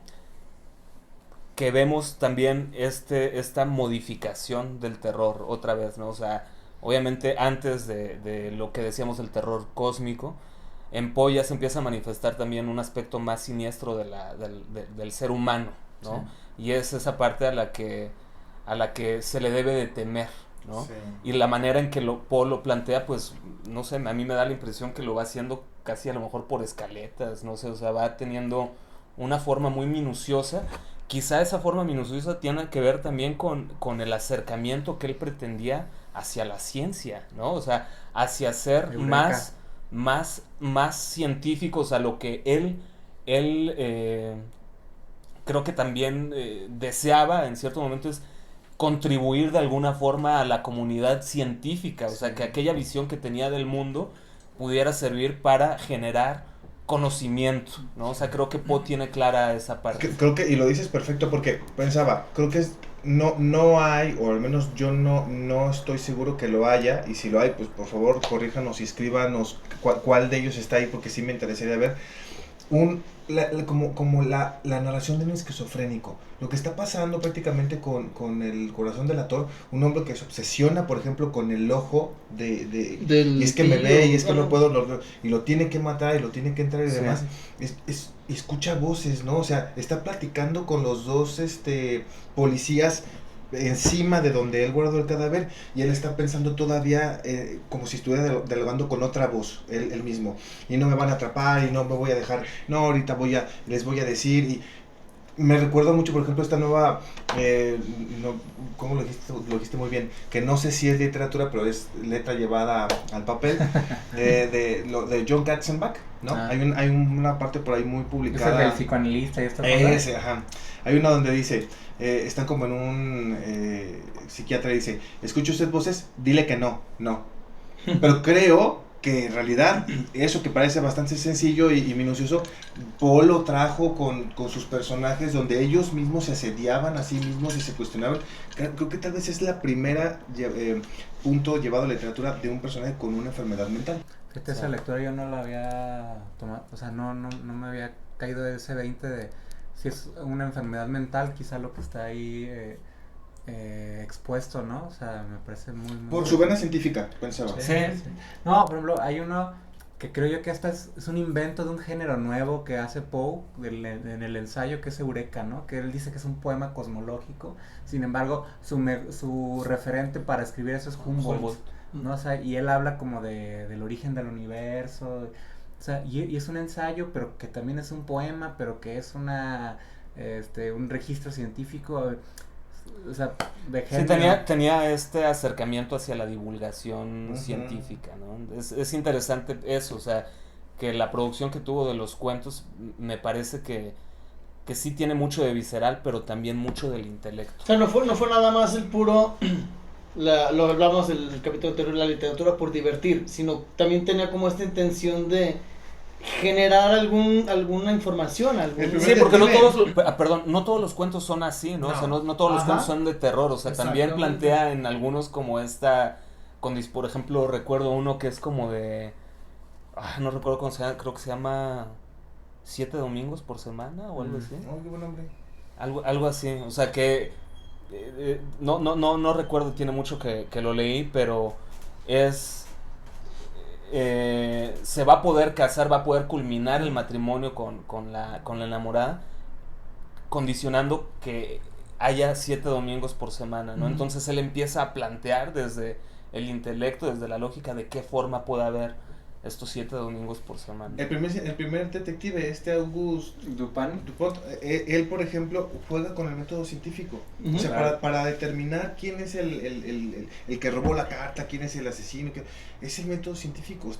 que vemos también esta modificación del terror otra vez, ¿no? O sea, obviamente antes de lo que decíamos del terror cósmico, en Poe ya se empieza a manifestar también un aspecto más siniestro del ser humano, ¿no? Sí. Y es esa parte a la que se le debe de temer, ¿no? Sí. Y la manera en que Poe lo plantea, pues, no sé, a mí me da la impresión que lo va haciendo casi a lo mejor por escaletas, no sé, o sea, va teniendo una forma muy minuciosa. Quizá esa forma minuciosa tiene que ver también con el acercamiento que él pretendía hacia la ciencia, ¿no? O sea, hacia ser más científicos, a lo que él creo que también deseaba en cierto momento es contribuir de alguna forma a la comunidad científica, o sea, que aquella visión que tenía del mundo pudiera servir para generar conocimiento, ¿no? O sea, creo que Poe tiene clara esa parte. Creo que, y lo dices perfecto, porque pensaba, creo que no hay, o al menos yo no estoy seguro que lo haya, y si lo hay, pues por favor corríjanos y escríbanos cuál de ellos está ahí, porque sí me interesaría ver, como la narración de un esquizofrénico, lo que está pasando prácticamente con el corazón del actor, un hombre que se obsesiona, por ejemplo, con el ojo y es que me ve, y es que no puedo, y lo tiene que matar, y lo tiene que entrar y demás, escucha voces, ¿no? O sea, está platicando con los dos policías encima de donde él guardó el cadáver, y él está pensando todavía como si estuviera dialogando con otra voz, él mismo, y no me van a atrapar, y no me voy a dejar, no, ahorita les voy a decir, y me recuerda mucho, por ejemplo, esta nueva, ¿cómo lo dijiste muy bien? Que no sé si es literatura, pero es letra llevada al papel, de John Katzenbach, ¿no? Hay una parte por ahí muy publicada. Es el del psicoanalista y esta cosa. Ajá. Hay una donde dice, están como en un psiquiatra y dice, ¿escucha usted voces? Dile que no. Pero creo que en realidad eso que parece bastante sencillo y minucioso, Poe lo trajo con sus personajes, donde ellos mismos se asediaban a sí mismos y se cuestionaban. Creo que tal vez es la primera punto llevado a la literatura de un personaje con una enfermedad mental. Fíjate, esa lectura yo no la había tomado, o sea, no me había caído de ese 20 de si es una enfermedad mental, quizá lo que está ahí expuesto, ¿no? O sea, me parece muy por su vena científica, pensaba. Sí. No, por ejemplo, hay uno que creo yo que hasta es un invento de un género nuevo que hace Poe en el ensayo, que es Eureka, ¿no? Que él dice que es un poema cosmológico, sin embargo, su referente para escribir eso es Humboldt, ¿no? O sea, y él habla como del origen del universo, o sea, y es un ensayo, pero que también es un poema, pero que es un registro científico, o sea, de género. Sí, tenía este acercamiento hacia la divulgación científica, ¿no? Es interesante eso, o sea, que la producción que tuvo de los cuentos me parece que sí tiene mucho de visceral, pero también mucho del intelecto. O sea, no fue nada más el puro, lo hablamos del capítulo anterior, la literatura por divertir, sino también tenía como esta intención de generar alguna información. Sí, porque no todos los cuentos son así, ¿no? O sea, no todos los cuentos son de terror, o sea, también plantea en algunos como por ejemplo, recuerdo uno que es como de, no recuerdo cómo se llama, creo que se llama 7 domingos por semana o algo así. Qué buen nombre. Algo así, o sea que no recuerdo, tiene mucho que lo leí, pero se va a poder casar, va a poder culminar el matrimonio con la enamorada, condicionando que haya 7 domingos por semana, ¿no? Entonces él empieza a plantear desde el intelecto, desde la lógica de qué forma puede haber estos 7 domingos por semana. El primer detective, Auguste Dupont, él, por ejemplo, juega con el método científico. O sea, para determinar quién es el que robó la carta, quién es el asesino, es el método científico.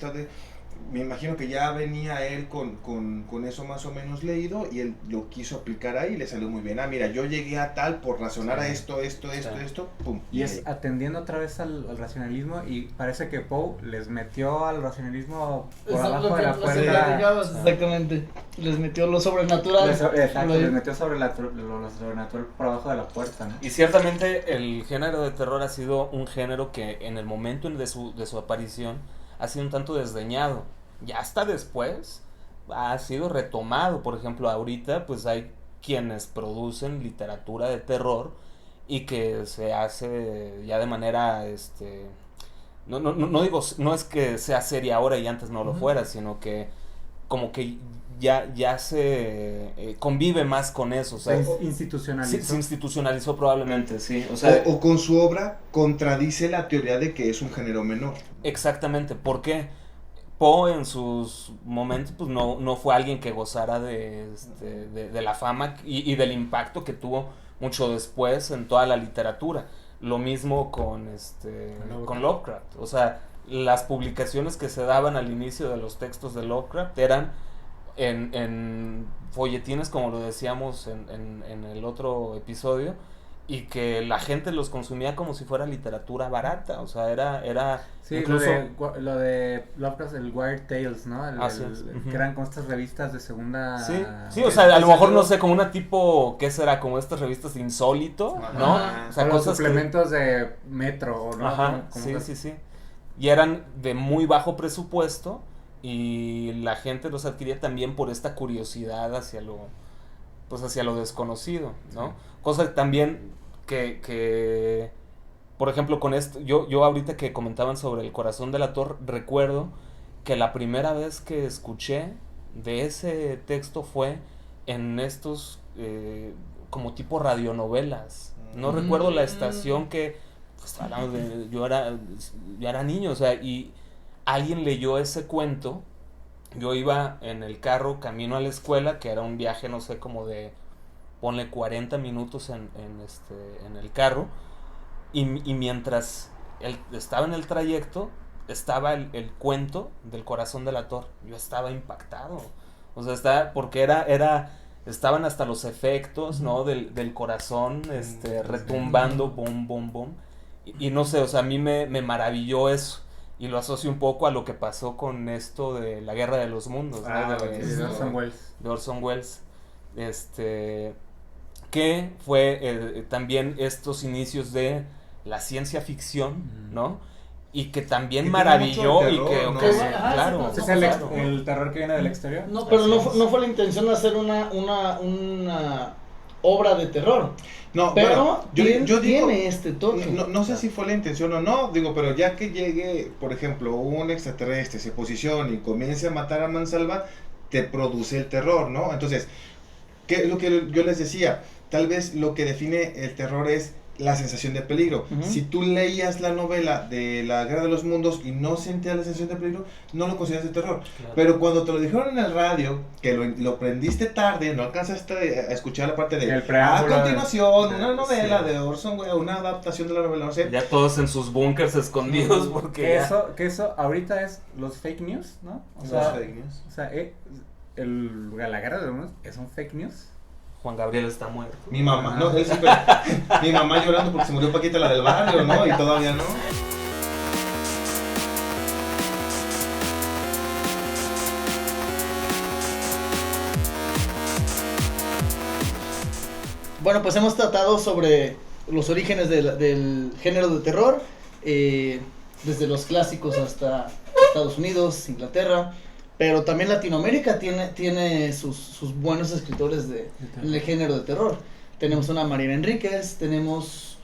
Me imagino que ya venía él con eso más o menos leído y él lo quiso aplicar ahí y le salió muy bien. Mira, yo llegué a tal por razonar a esto, pum. Y es atendiendo otra vez al racionalismo, y parece que Poe les metió al racionalismo por abajo de la puerta. Exactamente, les metió lo sobrenatural. Les metió lo sobrenatural por abajo de la puerta, ¿no? Y ciertamente el género de terror ha sido un género que en el momento de su aparición ha sido un tanto desdeñado. Ya hasta después ha sido retomado. Por ejemplo, ahorita pues hay quienes producen literatura de terror y que se hace ya de manera no digo, no es que sea seria ahora y antes no lo fuera, sino que como que ya se convive más con eso, o sea, se institucionalizó. Se institucionalizó probablemente, sí. O sea, o con su obra contradice la teoría de que es un género menor. Exactamente, ¿por qué? Poe en sus momentos pues no fue alguien que gozara de la fama y del impacto que tuvo mucho después en toda la literatura. Lo mismo con Lovecraft. O sea, las publicaciones que se daban al inicio de los textos de Lovecraft eran en folletines, como lo decíamos en el otro episodio, y que la gente los consumía como si fuera literatura barata. O sea, era sí, incluso lo de Lovecraft, el Wired Tales, ¿no? Que eran como estas revistas de segunda. Sí, o sea, a lo mejor no sé, como una tipo, ¿qué será? Como estas revistas de insólito, ¿no? O sea, cosas suplementos de Metro, ¿no? Ajá, sí. Y eran de muy bajo presupuesto y la gente los adquiría también por esta curiosidad hacia lo desconocido, ¿no? Sí. Cosa también que por ejemplo, con esto, yo ahorita que comentaban sobre El corazón del actor, recuerdo que la primera vez que escuché de ese texto fue en estos como tipo radionovelas. No recuerdo la estación que pues, hablando de, yo era niño, o sea, y alguien leyó ese cuento. Yo iba en el carro camino a la escuela, que era un viaje, no sé, como de, ponle 40 minutos en el carro, y mientras él estaba en el trayecto, estaba el cuento del corazón del actor. Yo estaba impactado, o sea, porque estaban hasta los efectos, ¿no? Del corazón, retumbando, boom, boom, boom, y no sé, o sea, a mí me maravilló eso. Y lo asocio un poco a lo que pasó con esto de la Guerra de los Mundos, ¿no? De Orson Welles. De Orson Welles. Que fue también estos inicios de la ciencia ficción, ¿no? Y que también maravilló terror, y que, ¿no? Claro. ¿Es el terror que viene del exterior? No, pero no fue la intención de hacer una obra de terror. No, pero bueno, yo digo, tiene este toque. No sé si fue la intención o no, digo, pero ya que llegue, por ejemplo, un extraterrestre, se posicione y comience a matar a mansalva, te produce el terror, ¿no? Entonces, ¿qué es lo que yo les decía? Tal vez lo que define el terror es la sensación de peligro. Si tú leías la novela de la Guerra de los Mundos y no sentías la sensación de peligro, no lo consideras de terror. Claro. Pero cuando te lo dijeron en el radio, que lo prendiste tarde, no alcanzaste a escuchar la parte de a continuación, una novela de Orson Welles, una adaptación de la novela, no sé. Ya todos en sus búnkers escondidos porque que eso ahorita es los fake news, ¿no? Los fake news. O sea, la Guerra de los Mundos es un fake news. Juan Gabriel está muerto. Mi mamá, no, él siempre, mi mamá llorando porque se murió Paquita, la del barrio, ¿no? Y todavía no. Bueno, pues hemos tratado sobre los orígenes del género de terror, desde los clásicos hasta Estados Unidos, Inglaterra, pero también Latinoamérica tiene sus buenos escritores en el género de terror. Tenemos una Mariana Enríquez, tenemos...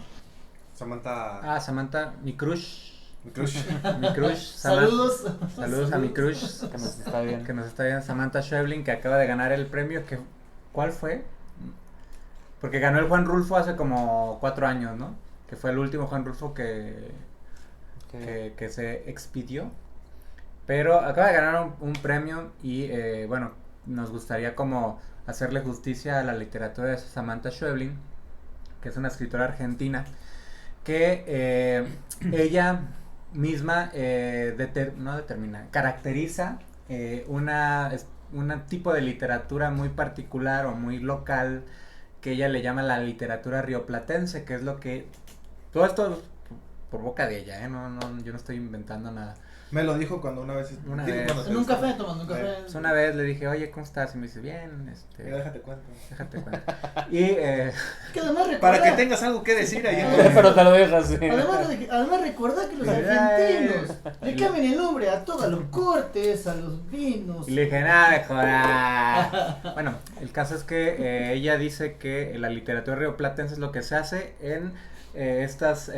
Samantha, mi crush. Mi crush. Mi crush. Saludos. Saludos a mi crush. Que nos está bien. Que nos está viendo, Samantha Schweblin, que acaba de ganar el premio. ¿Cuál fue? Porque ganó el Juan Rulfo hace como 4 años, ¿no? Que fue el último Juan Rulfo que se expidió. Pero acaba de ganar un premio y bueno, nos gustaría como hacerle justicia a la literatura de Samantha Schweblin, que es una escritora argentina, que ella misma caracteriza un tipo de literatura muy particular o muy local, que ella le llama la literatura rioplatense, que es lo que... Todo esto por boca de ella, yo no estoy inventando nada. Me lo dijo cuando una vez... En un café, tomando un café. Pues una vez le dije, oye, ¿cómo estás? Y me dice, bien, Mira, déjate cuento. Y... Que además recuerda, Para que tengas algo que decir ahí. Pero te lo dejas, sí. además recuerda que los argentinos le cambian el nombre a todos los cortes, a los vinos. Y le dije, nada, mejor. Bueno, el caso es que ella dice que la literatura rioplatense es lo que se hace en estas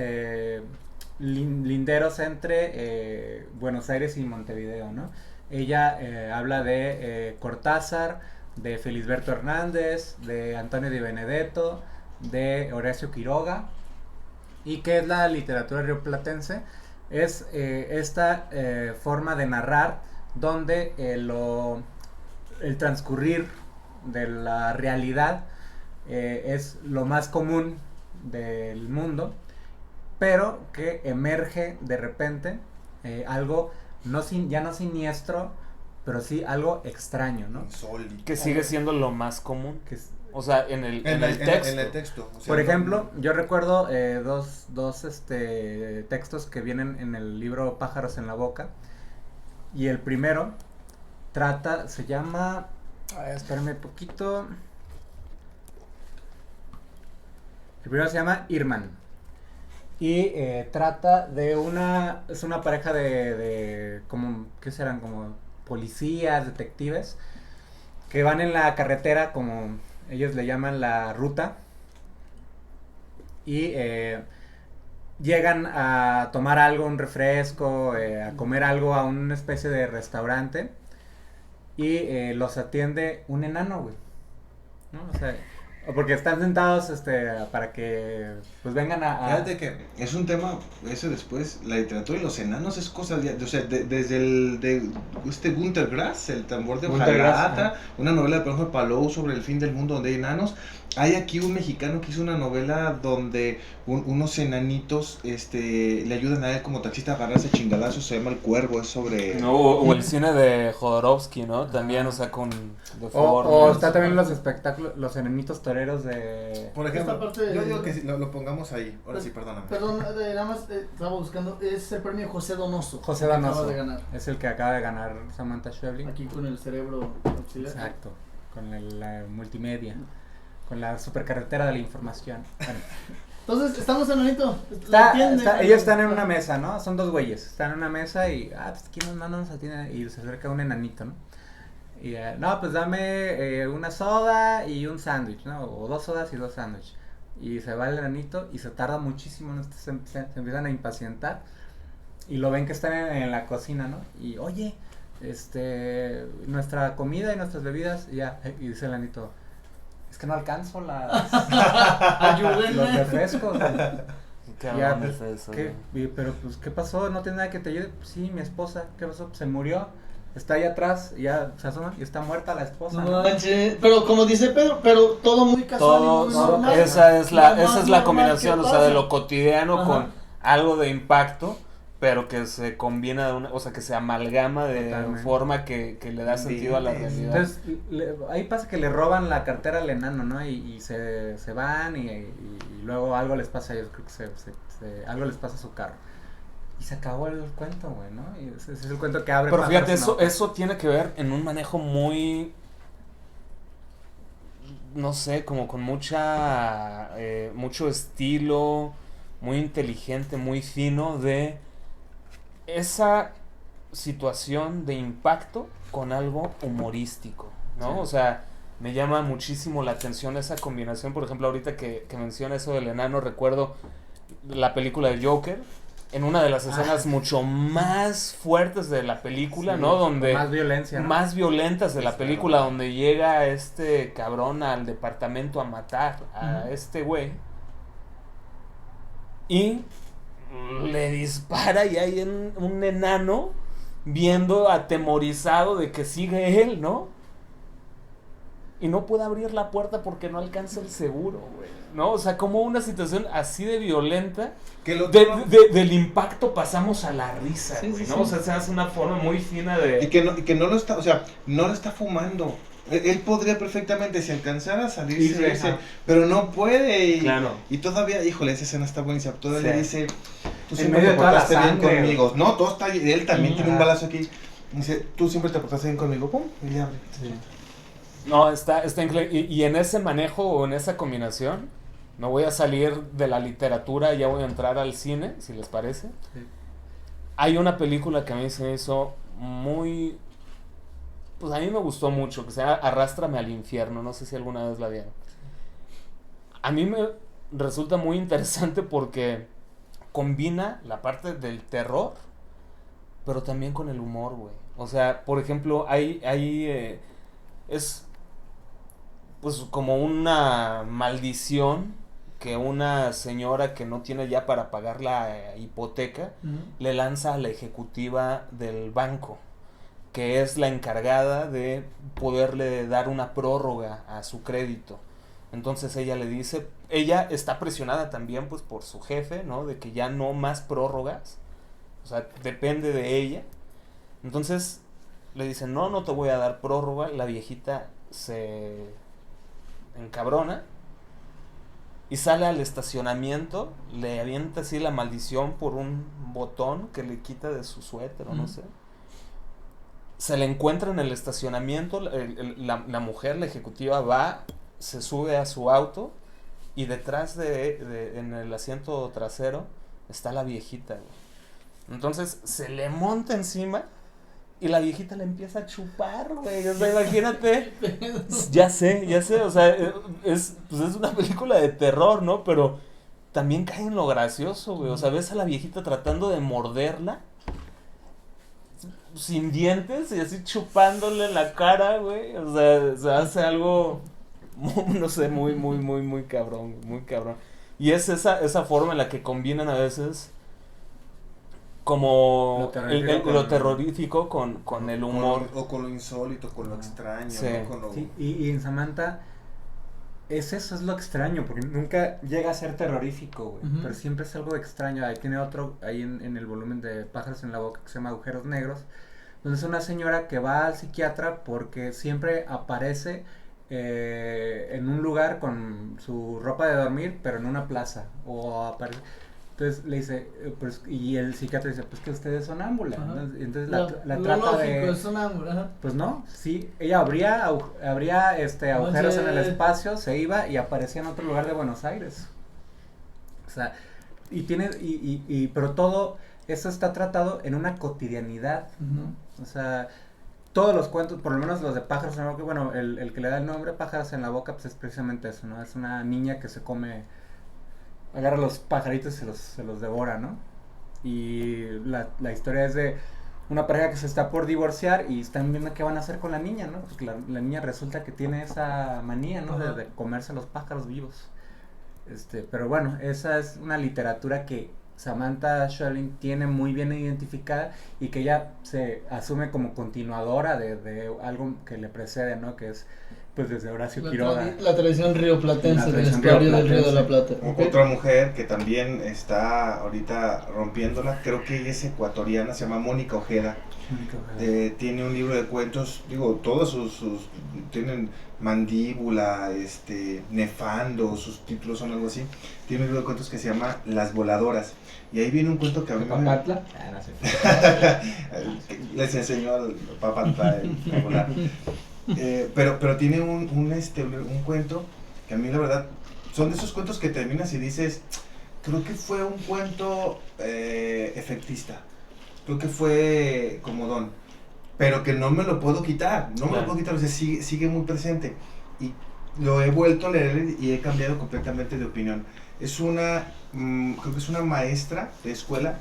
linderos entre Buenos Aires y Montevideo, ¿no? Ella habla de Cortázar, de Felisberto Hernández, de Antonio Di Benedetto, de Horacio Quiroga. ¿Y qué es la literatura rioplatense? Es esta forma de narrar donde el transcurrir de la realidad es lo más común del mundo, pero que emerge de repente algo ya no siniestro, pero sí algo extraño, ¿no? Insólito. Que sigue siendo lo más común. O sea, en el texto. En el texto. O sea, Por ejemplo, yo recuerdo dos textos que vienen en el libro Pájaros en la Boca. Y el primero se llama... espérame un poquito. El primero se llama Irman. Y trata de es una pareja de como, ¿qué serán? Como policías, detectives, que van en la carretera, como ellos le llaman la ruta, y llegan a tomar algo, un refresco, a comer algo a una especie de restaurante, y los atiende un enano, güey, ¿no? O sea, porque están sentados para que pues vengan a... Fíjate que es un tema, eso después, la literatura y los enanos es cosa o sea, desde este Günter Grass, el tambor de hojalata, una novela de Pedro Palou sobre el fin del mundo donde hay enanos. Hay aquí un mexicano que hizo una novela donde unos enanitos le ayudan a él como taxista a agarrarse chingadazos, se llama El Cuervo, es sobre... No, o el cine de Jodorowsky, ¿no? También, o sea, con... O está también los espectáculos, los enanitos toreros de... Por ejemplo, Esta parte yo digo que lo pongamos ahí. Ahora sí, perdóname. Perdón, nada más estaba buscando, es el premio José Donoso. José que Donoso. acaba de ganar. Es el que acaba de ganar Samantha Schweblin. Aquí con el cerebro auxiliar. Exacto, con la multimedia, con la supercarretera de la información. Bueno, Entonces, estamos en Anito. ellos están en una mesa, ¿no? Son dos güeyes, están en una mesa y, pues ¿quién no nos atiende? Y se acerca un enanito, ¿no? Y, no, pues dame una soda y un sándwich, ¿no? O 2 sodas y 2 sándwiches. Y se va el enanito y se tarda muchísimo, ¿no? se empiezan a impacientar y lo ven que están en la cocina, ¿no? Y, oye, nuestra comida y nuestras bebidas, y dice el enanito, es que no alcanzo los refrescos. Pero pues, ¿qué pasó? ¿No tiene nada que te ayude? Pues, sí, mi esposa, ¿qué pasó? Se murió, está ahí atrás, y ya se asoma y está muerta la esposa. No, pero como dice Pedro, pero todo muy casual y muy normal. Esa es la combinación, o sea, de lo cotidiano con algo de impacto, pero que se combina, o sea, que se amalgama de forma que le da sentido a la realidad. Entonces, ahí pasa que le roban la cartera al enano, ¿no? Y se van y luego algo les pasa a ellos, creo que algo les pasa a su carro. Y se acabó el cuento, güey, ¿no? Y ese es el cuento que abre. Pero fíjate, eso tiene que ver en un manejo muy no sé, como con mucho estilo, muy inteligente, muy fino de esa situación de impacto con algo humorístico, ¿no? Sí. O sea, me llama muchísimo la atención esa combinación. Por ejemplo, ahorita que menciona eso del enano, recuerdo la película de Joker, en una de las escenas mucho más fuertes de la película, Sí, ¿no? Donde con más violencia, ¿no? más violentas de la Sí, película, claro. donde llega este cabrón al departamento a matar a este güey y le dispara y hay un enano viendo atemorizado de que sigue él, ¿no? Y no puede abrir la puerta porque no alcanza el seguro, güey, ¿no? O sea, como una situación así de violenta, Que lo del impacto pasamos a la risa, Sí, güey, sí, ¿no? sí. O sea, se hace una forma muy fina y de... que no lo está, o sea, no lo está fumando. Él podría perfectamente, si alcanzara a salirse, Irse, irse, ajá. pero no puede. Y, Claro. y todavía, híjole, esa escena está buenísima. Todavía Sí. le dice, tú En siempre medio te de toda la portaste bien sangre, conmigo. No, todo está bien. Él también tiene un Ajá. balazo aquí. Dice, tú siempre te portaste bien conmigo. Pum, y le abre. No, está increíble. Y en ese manejo o en esa combinación, me voy a salir de la literatura y ya voy a entrar al cine, si les parece. Sí. Hay una película que a mí se me hizo muy... Pues a mí me gustó mucho, que se llama Arrástrame al infierno, no sé si alguna vez la vieron. A mí me resulta muy interesante porque combina la parte del terror, pero también con el humor, güey. O sea, por ejemplo, es pues como una maldición que una señora que no tiene ya para pagar la hipoteca le lanza a la ejecutiva del banco, que es la encargada de poderle dar una prórroga a su crédito. Entonces ella le dice, ella está presionada también pues por su jefe, ¿no? De que ya no más prórrogas, o sea, depende de ella. Entonces le dice, no te voy a dar prórroga. La viejita se encabrona y sale al estacionamiento, le avienta así la maldición por un botón que le quita de su suéter o no sé. Se le encuentra en el estacionamiento, la mujer, la ejecutiva, va, se sube a su auto y detrás en el asiento trasero está la viejita, güey. Entonces se le monta encima y la viejita le empieza a chupar, güey. O sea, imagínate. Ya sé, o sea, es una película de terror, ¿no? Pero también cae en lo gracioso, güey. O sea, ves a la viejita tratando de morderla sin dientes y así chupándole la cara, güey. O sea, se hace algo, no sé, muy cabrón, muy cabrón. Y es esa forma en la que combinan a veces como lo terrorífico con el humor. O con lo insólito, con lo extraño, Sí. ¿no? Con lo... Sí, y en Samantha eso es lo extraño, porque nunca llega a ser terrorífico, güey, pero siempre es algo extraño. Ahí tiene otro, ahí en el volumen de Pájaros en la Boca, que se llama Agujeros Negros, donde es una señora que va al psiquiatra porque siempre aparece en un lugar con su ropa de dormir, pero en una plaza, o aparece... Entonces le dice, pues, y el psiquiatra dice, pues que usted es sonámbula. Entonces la trata de... Es sonámbula, ajá. Pues no, sí, ella abría agujeros en el espacio, se iba y aparecía en otro lugar de Buenos Aires. O sea, y tiene, pero todo eso está tratado en una cotidianidad, ¿no? O sea, todos los cuentos, por lo menos los de Pájaros en la Boca, bueno, el que le da el nombre Pájaros en la Boca, pues es precisamente eso, ¿no? Es una niña que se come, agarra los pajaritos y se los devora, ¿no? Y la historia es de una pareja que se está por divorciar y están viendo qué van a hacer con la niña, ¿no? Pues la niña resulta que tiene esa manía, ¿no? De comerse los pájaros vivos. Pero bueno, esa es una literatura que Samantha Schweblin tiene muy bien identificada y que ella se asume como continuadora de algo que le precede, ¿no? Que es pues desde Horacio Quiroga. La tradición rioplatense, La del tradición estuario del rioplatense. Río de la Plata. Otra mujer que también está ahorita rompiéndola, creo que ella es ecuatoriana, se llama Mónica Ojeda. Tiene un libro de cuentos, digo, todos sus tienen Mandíbula, Nefando, sus títulos son algo así. Tiene un libro de cuentos que se llama Las Voladoras. Y ahí viene un cuento que a mí me... ¿Papatla? Ah, no sé. Les enseñó al Papatla a volar. Pero tiene un cuento que a mí la verdad, son de esos cuentos que terminas y dices, creo que fue un cuento efectista, creo que fue comodón, pero que no me lo puedo quitar, o sea, sigue muy presente. Y lo he vuelto a leer y he cambiado completamente de opinión. Es creo que es una maestra de escuela,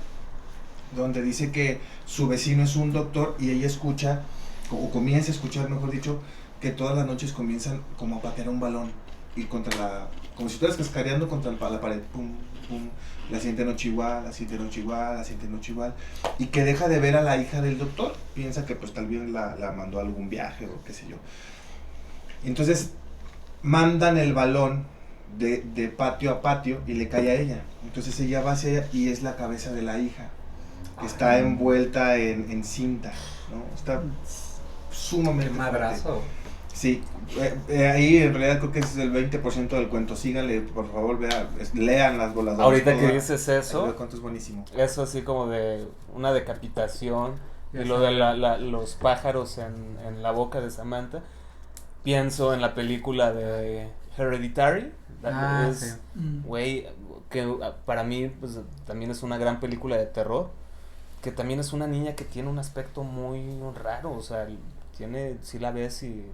donde dice que su vecino es un doctor y ella escucha, o comienza a escuchar, mejor dicho, que todas las noches comienzan como a patear un balón y como si estuvieras cascareando contra la pared, pum, pum, la siguiente noche igual, la siguiente noche igual, la siguiente noche igual, y que deja de ver a la hija del doctor, piensa que pues tal vez la mandó a algún viaje o qué sé yo. Entonces mandan el balón de patio a patio y le cae a ella, entonces ella va hacia ella y es la cabeza de la hija, que está envuelta en cinta, ¿no? Está sumamente Qué madrazo. fuerte. Sí, ahí en realidad creo que es el 20% del cuento. Síganle, por favor, lean Las Voladoras. Ahorita que dices eso, el cuento es buenísimo. eso así como de una decapitación y lo de los pájaros en la boca de Samantha, pienso en la película de Hereditary. Sí. Güey, que para mí pues, también es una gran película de terror, que también es una niña que tiene un aspecto muy raro, o sea, si la ves y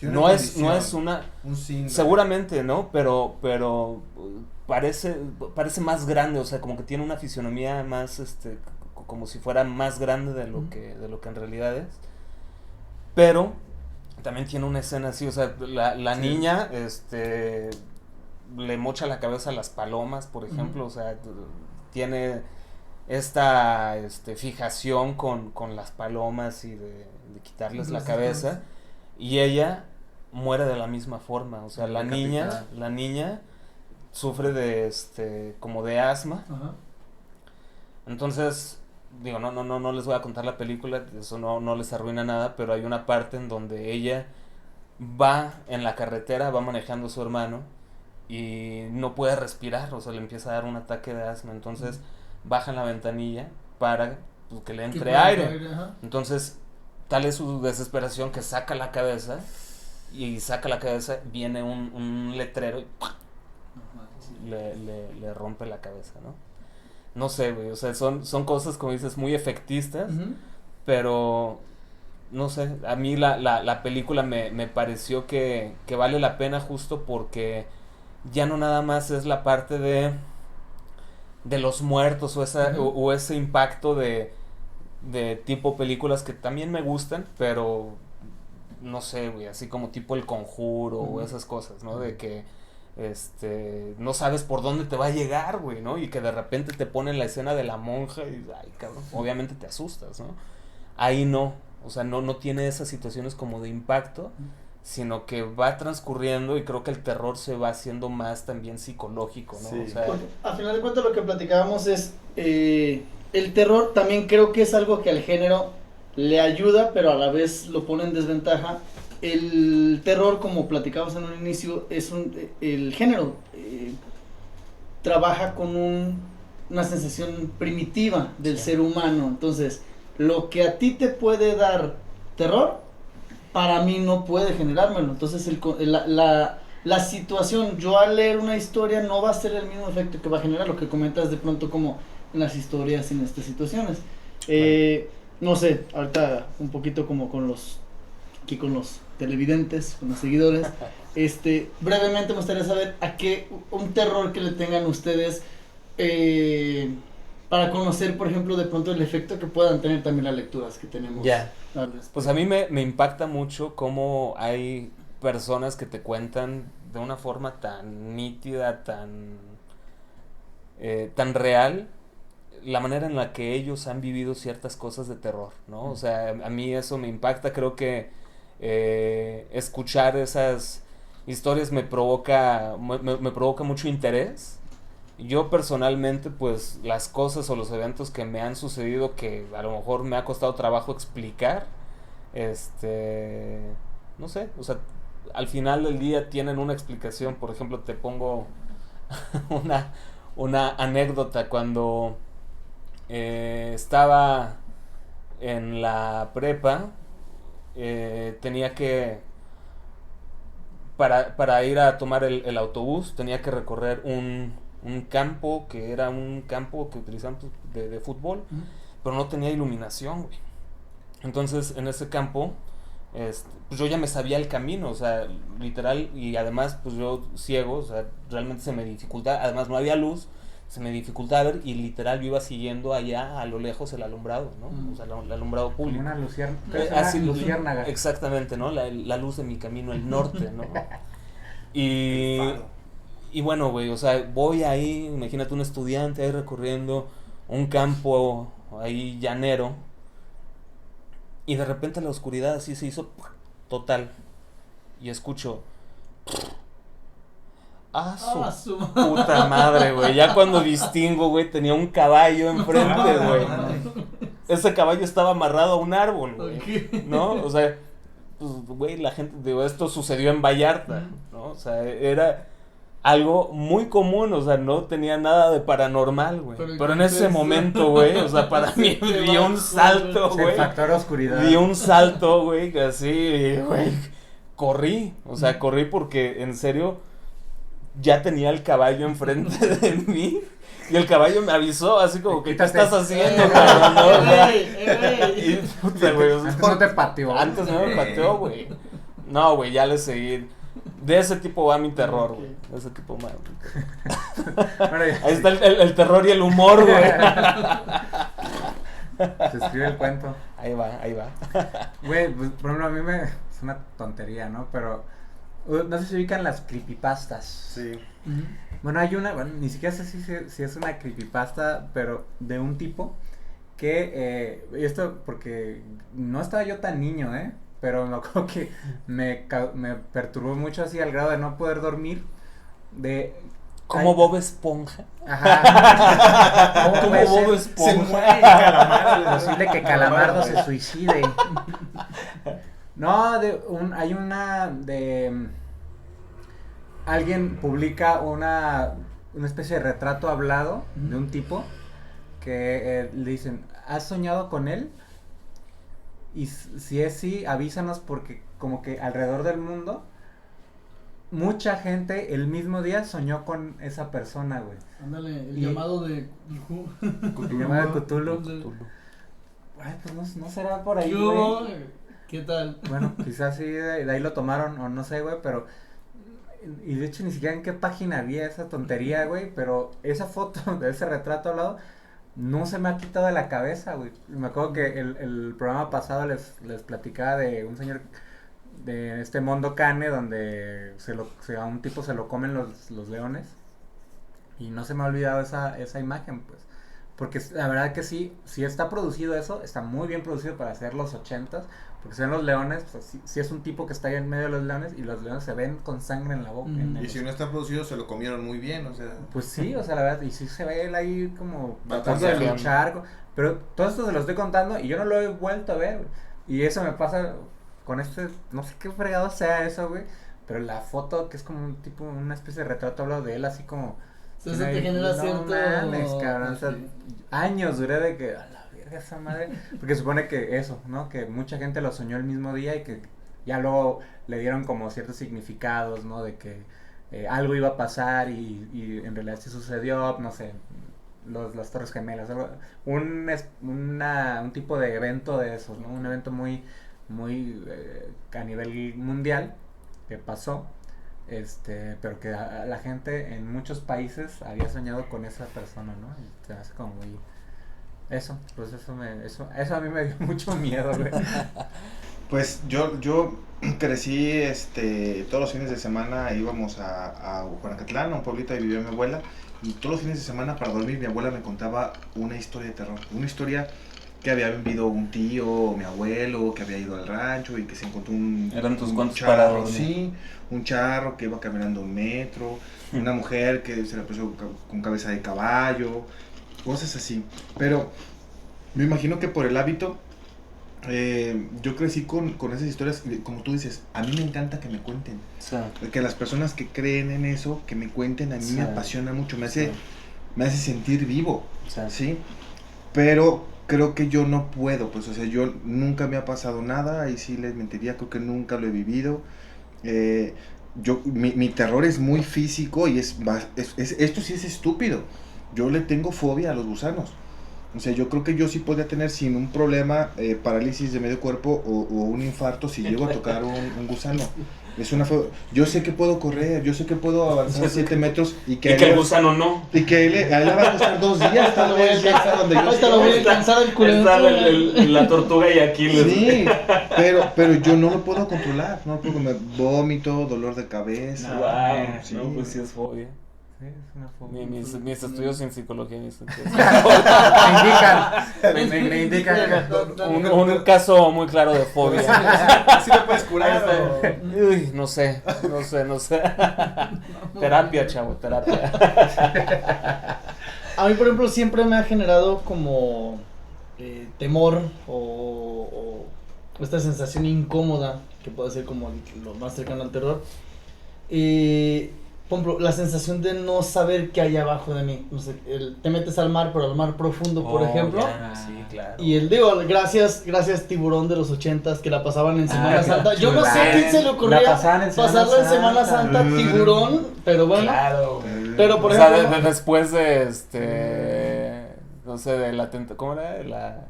no es una, un síndrome. seguramente, ¿no? Pero parece más grande, o sea, como que tiene una fisionomía más, como si fuera más grande de lo que en realidad es. Pero también tiene una escena así, o sea, la Sí. niña, le mocha la cabeza a las palomas, por ejemplo, o sea, tiene esta fijación con las palomas y de quitarles la cabeza, y ella muere de la misma forma, o sea, la niña sufre de como de asma. Ajá. Entonces, digo, no les voy a contar la película, eso no les arruina nada, pero hay una parte en donde ella va en la carretera, va manejando a su hermano y no puede respirar, o sea, le empieza a dar un ataque de asma, entonces baja en la ventanilla para pues, que le entre aire. Entonces, tal es su desesperación que saca la cabeza, viene un letrero y le rompe la cabeza, ¿no? No sé, güey, o sea, son cosas, como dices, muy efectistas, pero no sé, a mí la película me pareció que vale la pena justo porque ya no nada más es la parte de los muertos o ese impacto de tipo películas que también me gustan, pero no sé, güey, así como tipo El Conjuro o esas cosas, ¿no? De que no sabes por dónde te va a llegar, güey, ¿no? Y que de repente te ponen la escena de la monja y, ay, cabrón, obviamente te asustas, ¿no? Ahí no, o sea, no tiene esas situaciones como de impacto, sino que va transcurriendo y creo que el terror se va haciendo más también psicológico, ¿no? Sí. O sea, Porque, a final de cuentas, lo que platicábamos es el terror también creo que es algo que al género le ayuda, pero a la vez lo pone en desventaja. El terror, como platicábamos en un inicio, es el género trabaja con una sensación primitiva del ser humano. Entonces, lo que a ti te puede dar terror, para mí no puede generármelo. Entonces, la situación, yo al leer una historia no va a ser el mismo efecto que va a generar lo que comentas de pronto como en las historias en estas situaciones. No sé, ahorita un poquito como con los televidentes, con los seguidores, brevemente me gustaría saber un terror que le tengan ustedes para conocer, por ejemplo, de pronto el efecto que puedan tener también las lecturas que tenemos. Ya. Pues a mí me impacta mucho cómo hay personas que te cuentan de una forma tan nítida, tan real, la manera en la que ellos han vivido ciertas cosas de terror, ¿no? O sea, a mí eso me impacta, creo que escuchar esas historias me provoca mucho interés. Yo personalmente, pues, las cosas o los eventos que me han sucedido que a lo mejor me ha costado trabajo explicar, no sé, o sea, al final del día tienen una explicación. Por ejemplo, te pongo una anécdota. Cuando estaba en la prepa, tenía que, para ir a tomar el autobús, tenía que recorrer un campo que era un campo que utilizaban pues, de fútbol, pero no tenía iluminación, güey. Entonces, en ese campo, pues yo ya me sabía el camino, o sea, literal, y además, pues yo ciego, o sea, realmente se me dificultaba, además no había luz, se me dificultaba ver, y literal yo iba siguiendo allá a lo lejos el alumbrado, ¿no? O sea, el alumbrado público. Como una luciérnaga. Exactamente, ¿no? La luz de mi camino, el norte, ¿no? Y bueno, güey, o sea, voy ahí, imagínate un estudiante ahí recorriendo un campo ahí llanero, y de repente la oscuridad así se hizo total, y escucho... su puta madre, güey. Ya cuando distingo, güey, tenía un caballo enfrente, güey. Ese caballo estaba amarrado a un árbol, güey. ¿No? O sea, pues, güey, la gente, digo, esto sucedió en Vallarta, ¿no? O sea, era algo muy común, o sea, no tenía nada de paranormal, güey. Pero en ese momento, güey, o sea, para mí dio un salto, güey. El factor oscuridad. Dio un salto, güey, así, güey. Corrí, o sea, corrí porque, en serio... Ya tenía el caballo enfrente de mí y el caballo me avisó así como que ¿qué estás haciendo, cabrón? Puta, güey, antes no te pateó. Antes no me pateó, güey. No, güey, ya le seguí. De ese tipo va mi terror, güey. De ese tipo va mi terror. Bueno, ahí está el terror y el humor, güey. Se escribe el cuento. Ahí va. Güey, pues por ejemplo a mí es una tontería, ¿no? Pero no sé si ubican las creepypastas. Sí. Bueno, hay una, bueno, ni siquiera sé si es una creepypasta, pero de un tipo que, esto porque no estaba yo tan niño, pero me acuerdo que me perturbó mucho así al grado de no poder dormir, como Bob Esponja. Ajá. Como Bob Esponja. Es posible que Calamardo se suicide. No, hay una de alguien publica una especie de retrato hablado de un tipo que le dicen, ¿has soñado con él? Y si es sí, avísanos porque como que alrededor del mundo mucha gente el mismo día soñó con esa persona, güey. Ándale, el llamado de el llamado de Cthulhu. Ay, pues no será por ahí, güey. ¿Qué tal? Bueno, quizás sí, de ahí lo tomaron, o no sé, güey, pero... Y de hecho ni siquiera en qué página había esa tontería, güey, pero esa foto de ese retrato al lado no se me ha quitado de la cabeza, güey. Me acuerdo que el programa pasado les platicaba de un señor de este Mondo Cane donde a un tipo se lo comen los leones. Y no se me ha olvidado esa imagen, pues. Porque la verdad que sí está producido eso, está muy bien producido para hacer los 80s. Porque se ven los leones, pues sí es un tipo que está ahí en medio de los leones y los leones se ven con sangre en la boca. Y si no está producido, se lo comieron muy bien, o sea. Pues sí, o sea, la verdad, y sí se ve él ahí como tratando de luchar. Pero todo esto se lo estoy contando y yo no lo he vuelto a ver, güey. Y eso me pasa con no sé qué fregado sea eso, güey. Pero la foto, que es como un tipo, una especie de retrato hablado de él, así como... Se te genera cierto... mames, cabrón, o sea, años duré de que... esa madre, porque supone que eso, ¿no? Que mucha gente lo soñó el mismo día y que ya luego le dieron como ciertos significados, ¿no? De que algo iba a pasar y en realidad sí sucedió, no sé, las Torres Gemelas, algo, un tipo de evento de esos, ¿no? Un evento muy a nivel mundial que pasó, pero que la gente en muchos países había soñado con esa persona, ¿no? Y se hace como muy... Eso a mí me dio mucho miedo, güey. Pues yo crecí, todos los fines de semana íbamos a Juanacatlán, a un pueblito donde vivía mi abuela, y todos los fines de semana para dormir mi abuela me contaba una historia de terror, una historia que había vivido un tío, mi abuelo, que había ido al rancho y que se encontró ¿Eran tus cuantos charro, para dormir? Sí, un charro que iba caminando un metro, una mujer que se le apareció con cabeza de caballo, cosas así. Pero me imagino que por el hábito yo crecí con esas historias, como tú dices, a mí me encanta que me cuenten, que las personas que creen en eso, que me cuenten, a mí me apasiona mucho, me hace sentir vivo, ¿sí? Pero creo que yo no puedo, pues, o sea, yo nunca me ha pasado nada, y sí les mentiría, creo que nunca lo he vivido. Mi terror es muy físico y esto sí es estúpido. Yo le tengo fobia a los gusanos. O sea, yo creo que yo sí podría tener sin un problema parálisis de medio cuerpo o un infarto si llego a tocar un gusano. Yo sé que puedo correr, yo sé que puedo avanzar 7 metros y que el gusano no. Y que a él le va a costar 2 días, tal vez, ya está donde yo Ahorita lo voy a alcanzar el culero. Está la tortuga y Aquiles. Sí, pero yo no lo puedo controlar, no puedo, vómito, dolor de cabeza. Wow, sí. No, pues sí es fobia. Sí, es una fobia. Mis estudios en psicología me Me indican. un caso muy claro de fobia. ¿Sí lo puedes curar o...? Uy, no sé. Terapia, chavo, terapia. A mí, por ejemplo, siempre me ha generado como temor o esta sensación incómoda, que puede ser como lo más cercano al terror. Por ejemplo, la sensación de no saber qué hay abajo de mí. No sé, te metes al mar, pero al mar profundo, por ejemplo. Ya, sí, claro. Y gracias Tiburón de los 80s, que la pasaban en Semana qué Santa. Yo no sé chulada. a quién se le ocurría La pasaban en Semana pasarla en Semana Santa. Santa, Tiburón, pero bueno. Claro. Pero por O sea, ejemplo, después de no sé, de la ¿cómo era?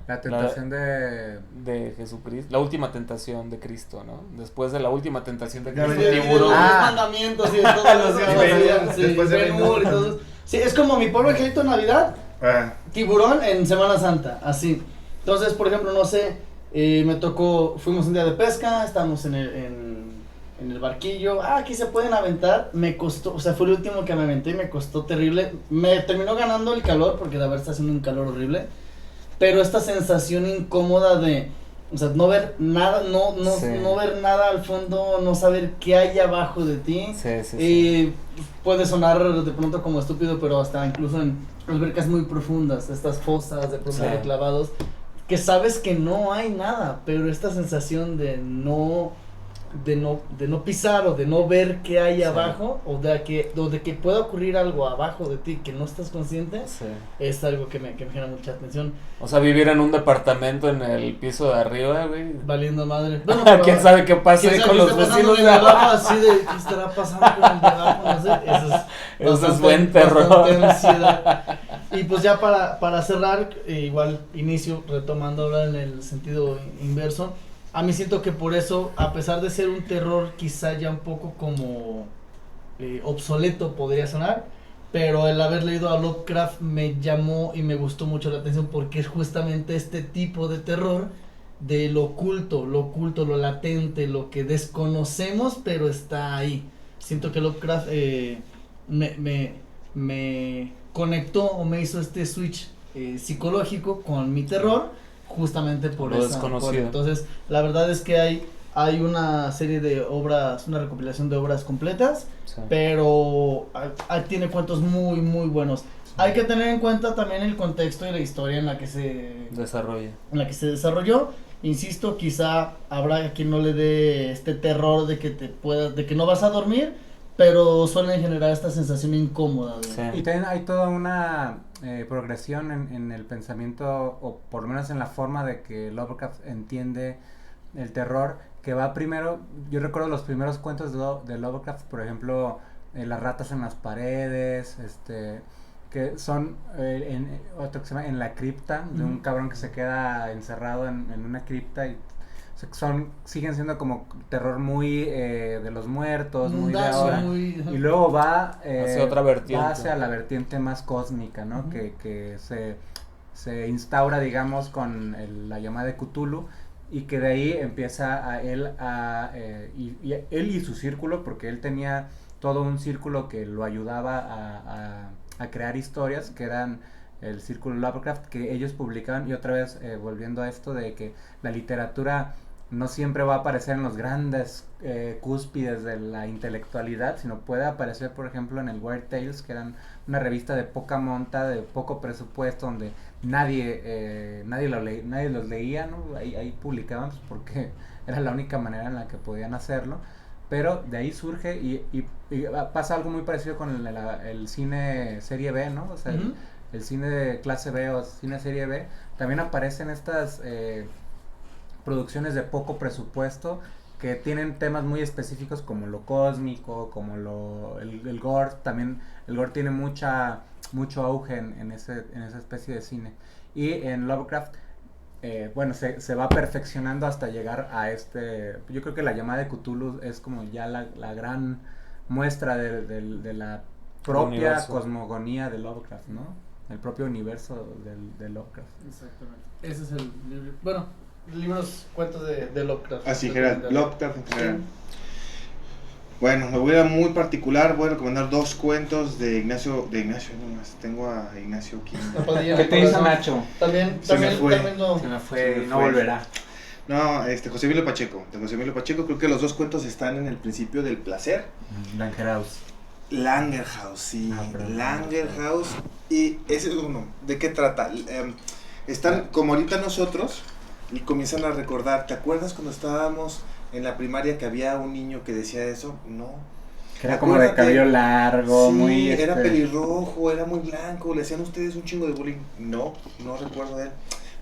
La tentación De Jesucristo, la última tentación de Cristo, ¿no? Después de la última tentación de Ya Cristo, venía de tiburón. los mandamientos y de todos los Sí, días, sí, después de Ben Ben-Hur. Hur y todo eso. Sí, es como mi pobre angelito en Navidad, Tiburón en Semana Santa, así. Entonces, por ejemplo, no sé, fuimos un día de pesca, estábamos en el barquillo, aquí se pueden aventar, me costó, o sea, fue el último que me aventé y me costó terrible, me terminó ganando el calor, porque de verdad está haciendo un calor horrible, pero esta sensación incómoda de, o sea, no ver nada, Sí. no ver nada al fondo, no saber qué hay abajo de ti. Sí. Puede sonar de pronto como estúpido, pero hasta incluso en albercas muy profundas, estas fosas de pronto Sí. de clavados, que sabes que no hay nada, pero esta sensación de no pisar o de no ver qué hay Sí. abajo, o de que pueda ocurrir algo abajo de ti que no estás consciente, Sí. es algo que me genera mucha atención. O sea, vivir en un departamento en el piso de arriba, güey. Valiendo madre. Bueno, ¿Quién sabe qué pasa ¿quién ahí sabe con qué los está pasando vecinos en de el abajo? abajo? Así de, ¿qué estará pasando con el de abajo? No sé, Eso es buen terror. bastante ansiedad. Y pues ya para cerrar, igual inicio retomando ahora en el sentido inverso. A mí siento que por eso, a pesar de ser un terror quizá ya un poco como obsoleto podría sonar, pero el haber leído a Lovecraft me llamó y me gustó mucho la atención porque es justamente este tipo de terror de lo oculto, lo latente, lo que desconocemos pero está ahí. Siento que Lovecraft me conectó o me hizo este switch psicológico con mi terror justamente por Lo esa desconocido. entonces la verdad es que hay una serie de obras, una recopilación de obras completas, Sí. pero tiene cuentos muy muy buenos. Hay que tener en cuenta también el contexto y la historia en la que se desarrolló. Insisto, quizá habrá quien no le dé este terror de que no vas a dormir, pero suelen generar esta sensación incómoda. Sí. Y también hay toda una progresión en el pensamiento, o por lo menos en la forma de que Lovecraft entiende el terror, que va primero. Yo recuerdo los primeros cuentos de Lovecraft, por ejemplo, las ratas en las paredes, que son otro que se llama En la cripta, de un cabrón que se queda encerrado en una cripta, y siguen siendo como terror muy de los muertos, muy de ahora. Y luego va hacia otra vertiente. va hacia la vertiente más cósmica, ¿no? Uh-huh. Que se instaura, digamos, con la llamada de Cthulhu, y que de ahí empieza él y su círculo, porque él tenía todo un círculo que lo ayudaba a crear historias, que eran el círculo Lovecraft, que ellos publicaban. Y otra vez volviendo a esto de que la literatura no siempre va a aparecer en los grandes cúspides de la intelectualidad, sino puede aparecer, por ejemplo, en el Weird Tales, que eran una revista de poca monta, de poco presupuesto, donde nadie los leía, ¿no? Ahí publicaban, pues, porque era la única manera en la que podían hacerlo. Pero de ahí surge y pasa algo muy parecido con el cine serie B, ¿no? O sea, Uh-huh. el cine de clase B o cine serie B también aparecen estas producciones de poco presupuesto que tienen temas muy específicos como lo cósmico, como el gore. También el gore tiene mucho auge en esa especie de cine. Y en Lovecraft, bueno, se va perfeccionando hasta llegar a yo creo que La llamada de Cthulhu es como ya la gran muestra de la propia cosmogonía de Lovecraft, ¿no? El propio universo de Lovecraft. Exactamente. Ese es el libro. Bueno, libros, cuentos de Lovecraft. Así en general, Lovecraft en general. Sí. Bueno, me voy a muy particular, voy a recomendar 2 cuentos de Ignacio nomás. Tengo a Ignacio aquí. ¿Qué te hizo Nacho? También se me fue, no volverá. No, José Emilio Pacheco. De José Emilio Pacheco, creo que los 2 cuentos están en El principio del placer. Langerhaus, sí. Langerhaus. Y ese es uno. ¿De qué trata? Están como ahorita nosotros y comienzan a recordar. ¿Te acuerdas cuando estábamos en la primaria que había un niño que decía eso? No. Que era como de cabello largo, sí, muy... era pelirrojo, era muy blanco. ¿Le hacían ustedes un chingo de bullying? No recuerdo de él.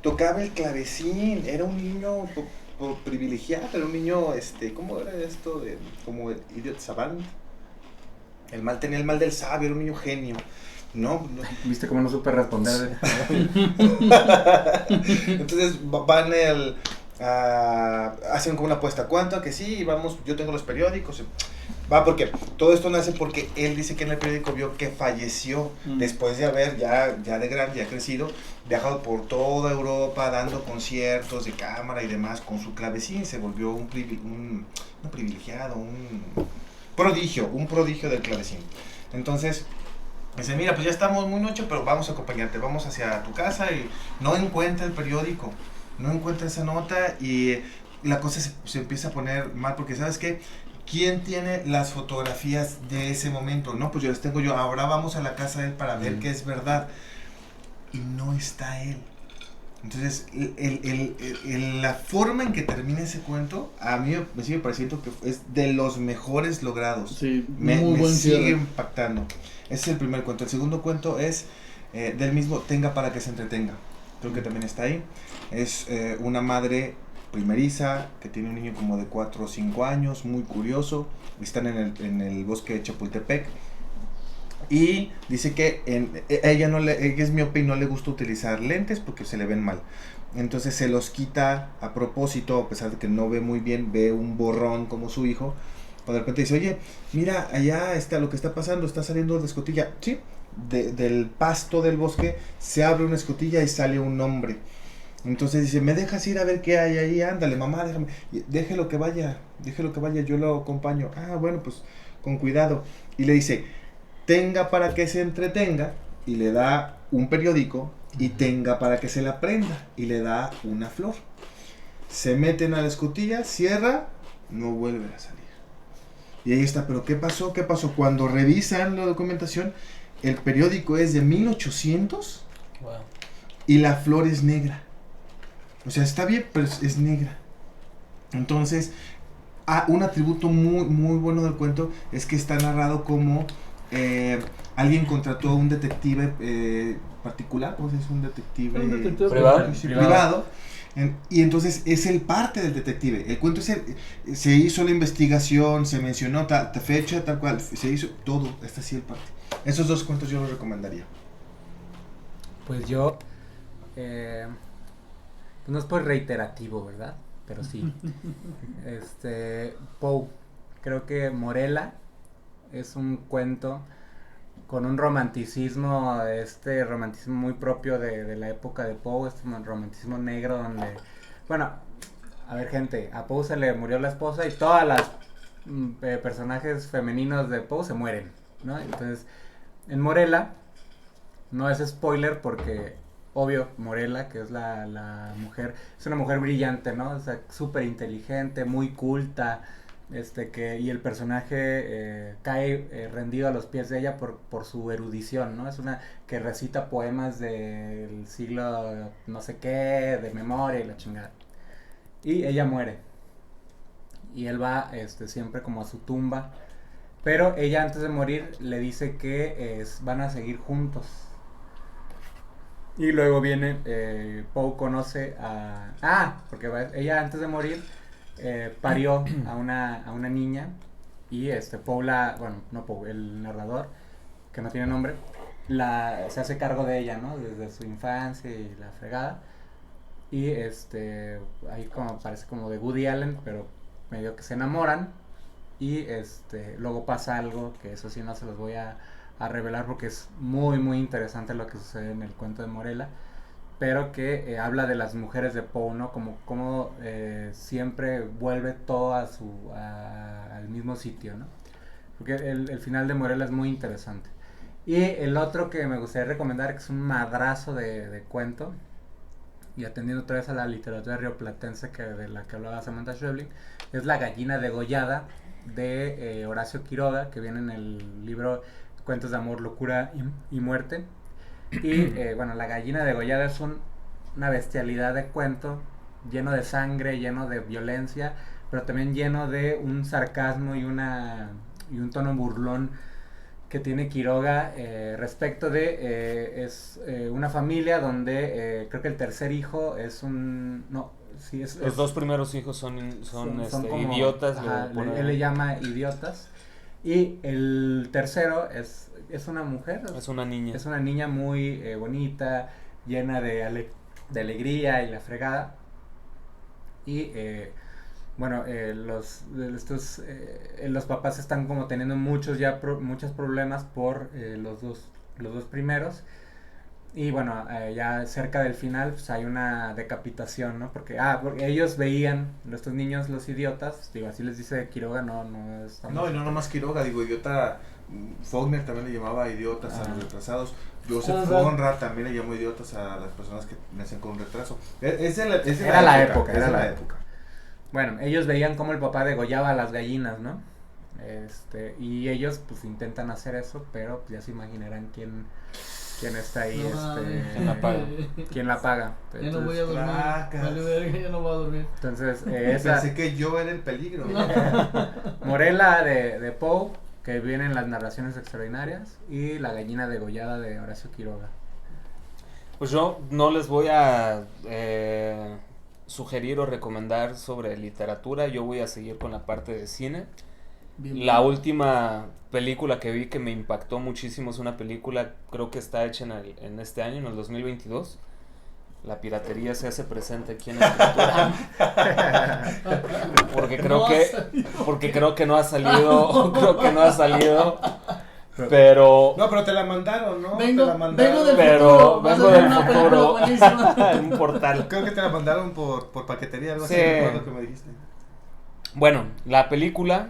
Tocaba el clavecín, era un niño privilegiado, era un niño, ¿cómo era esto? Como el idiot savant. Tenía el mal del sabio, era un niño genio. No. ¿Viste cómo no supe responder? Entonces van hacen como una apuesta. ¿Cuánto? Que sí, vamos, yo tengo los periódicos. Va, porque todo esto nace porque él dice que en el periódico vio que falleció después de haber, ya de grande, ya crecido, viajado por toda Europa dando conciertos de cámara y demás con su clavecín. Se volvió un privilegiado, un prodigio del clavecín. Entonces dice, mira, pues ya estamos muy noche, pero vamos a acompañarte, vamos hacia tu casa, y no encuentra el periódico, no encuentra esa nota, y la cosa se empieza a poner mal, porque ¿sabes qué? ¿Quién tiene las fotografías de ese momento? No, pues yo las tengo yo. Ahora vamos a la casa de él para ver que es verdad. Y no está él. Entonces, la forma en que termina ese cuento, a mí me sigue pareciendo que es de los mejores logrados. Sí, me sigue impactando. Ese es el primer cuento. El segundo cuento es del mismo Tenga para que se entretenga. Creo que también está ahí. Es una madre primeriza que tiene un niño como de 4 o 5 años, muy curioso. Están en el bosque de Chapultepec. Y dice que ella es miope y no le gusta utilizar lentes porque se le ven mal. Entonces se los quita a propósito, a pesar de que no ve muy bien, ve un borrón como su hijo. Cuando de repente dice, oye, mira, allá lo que está pasando, está saliendo de escotilla. Sí, del pasto del bosque se abre una escotilla y sale un hombre. Entonces dice, ¿me dejas ir a ver qué hay ahí? Ándale, mamá, déjelo que vaya, yo lo acompaño. Ah, bueno, pues con cuidado. Y le dice, tenga para que se entretenga, y le da un periódico, y tenga para que se la prenda, y le da una flor. Se meten a la escotilla, cierra, no vuelve a salir. Y ahí está, pero ¿qué pasó? Cuando revisan la documentación, el periódico es de 1800, wow, y la flor es negra. O sea, está bien, pero es negra. Entonces, un atributo muy, muy bueno del cuento es que está narrado como alguien contrató a un detective particular, ¿cómo se dice? Un detective privado. Y entonces es el parte del detective. El cuento se hizo la investigación, se mencionó tal fecha, tal cual, se hizo todo, está así el parte. Esos 2 cuentos yo los recomendaría. Pues yo, no es por reiterativo, ¿verdad? Pero sí. Poe, creo que Morella es un cuento con un romanticismo, romanticismo muy propio de la época de Poe, romanticismo negro donde, bueno, a ver gente, a Poe se le murió la esposa y todas las personajes femeninos de Poe se mueren, ¿no? Entonces, en Morella, no es spoiler porque, obvio, Morella, que es la mujer, es una mujer brillante, ¿no? O sea, súper inteligente, muy culta, y el personaje cae rendido a los pies de ella por su erudición, ¿no? Es una que recita poemas del siglo no sé qué, de memoria y la chingada. Y ella muere. Y él va siempre como a su tumba. Pero ella antes de morir le dice que van a seguir juntos. Y luego viene, Poe conoce a... porque ella antes de morir parió a una niña y Poe bueno, no Poe, el narrador, que no tiene nombre, se hace cargo de ella, ¿no? Desde su infancia y la fregada. Y ahí como parece como de Woody Allen, pero medio que se enamoran. Y luego pasa algo que eso sí no se los voy a revelar porque es muy muy interesante lo que sucede en el cuento de Morella, pero que habla de las mujeres de Poe, ¿no? Como siempre vuelve todo al mismo sitio, ¿no? Porque el final de Morella es muy interesante. Y el otro que me gustaría recomendar, que es un madrazo de cuento, y atendiendo otra vez a la literatura rioplatense de la que hablaba Samantha Schweblin, es La gallina degollada de Horacio Quiroga, que viene en el libro Cuentos de amor, locura y muerte. Y bueno, La gallina degollada es una bestialidad de cuento, lleno de sangre, lleno de violencia, pero también lleno de un sarcasmo y un tono burlón que tiene Quiroga respecto de una familia donde creo que el tercer hijo es los dos primeros hijos son como, idiotas. Ajá, él le llama idiotas. Y el tercero es una mujer. Es una niña. Es una niña muy bonita, llena de alegría y la fregada. Y bueno, los papás están como teniendo muchos problemas por los dos primeros. Y bueno, ya cerca del final pues hay una decapitación, ¿no? Porque ellos veían, estos niños, los idiotas, digo, así les dice Quiroga, no No, y no nomás Quiroga, digo, idiota, Faulkner también le llamaba idiotas a los retrasados, Joseph Conrad también le llamó idiotas a las personas que nacen con retraso. Era la época. Bueno, ellos veían cómo el papá degollaba a las gallinas, ¿no? Y ellos pues intentan hacer eso, pero ya se imaginarán quién está ahí, ¿quién la paga? Entonces, ya no voy a dormir. Vale, verga, ya no voy a dormir. Entonces, pensé que yo era el peligro. Morella de Poe, que viene en las narraciones extraordinarias, y La gallina degollada de Horacio Quiroga. Pues yo no les voy a sugerir o recomendar sobre literatura, yo voy a seguir con la parte de cine. La última película que vi que me impactó muchísimo es una película, creo que está hecha en este año, en el 2022. La piratería se hace presente aquí en Escritura. porque creo que no ha salido, pero no, pero te la mandaron, ¿no? Vengo del futuro, en un portal. Creo que te la mandaron por paquetería, algo sí. así, recuerdo que me dijiste. Bueno, la película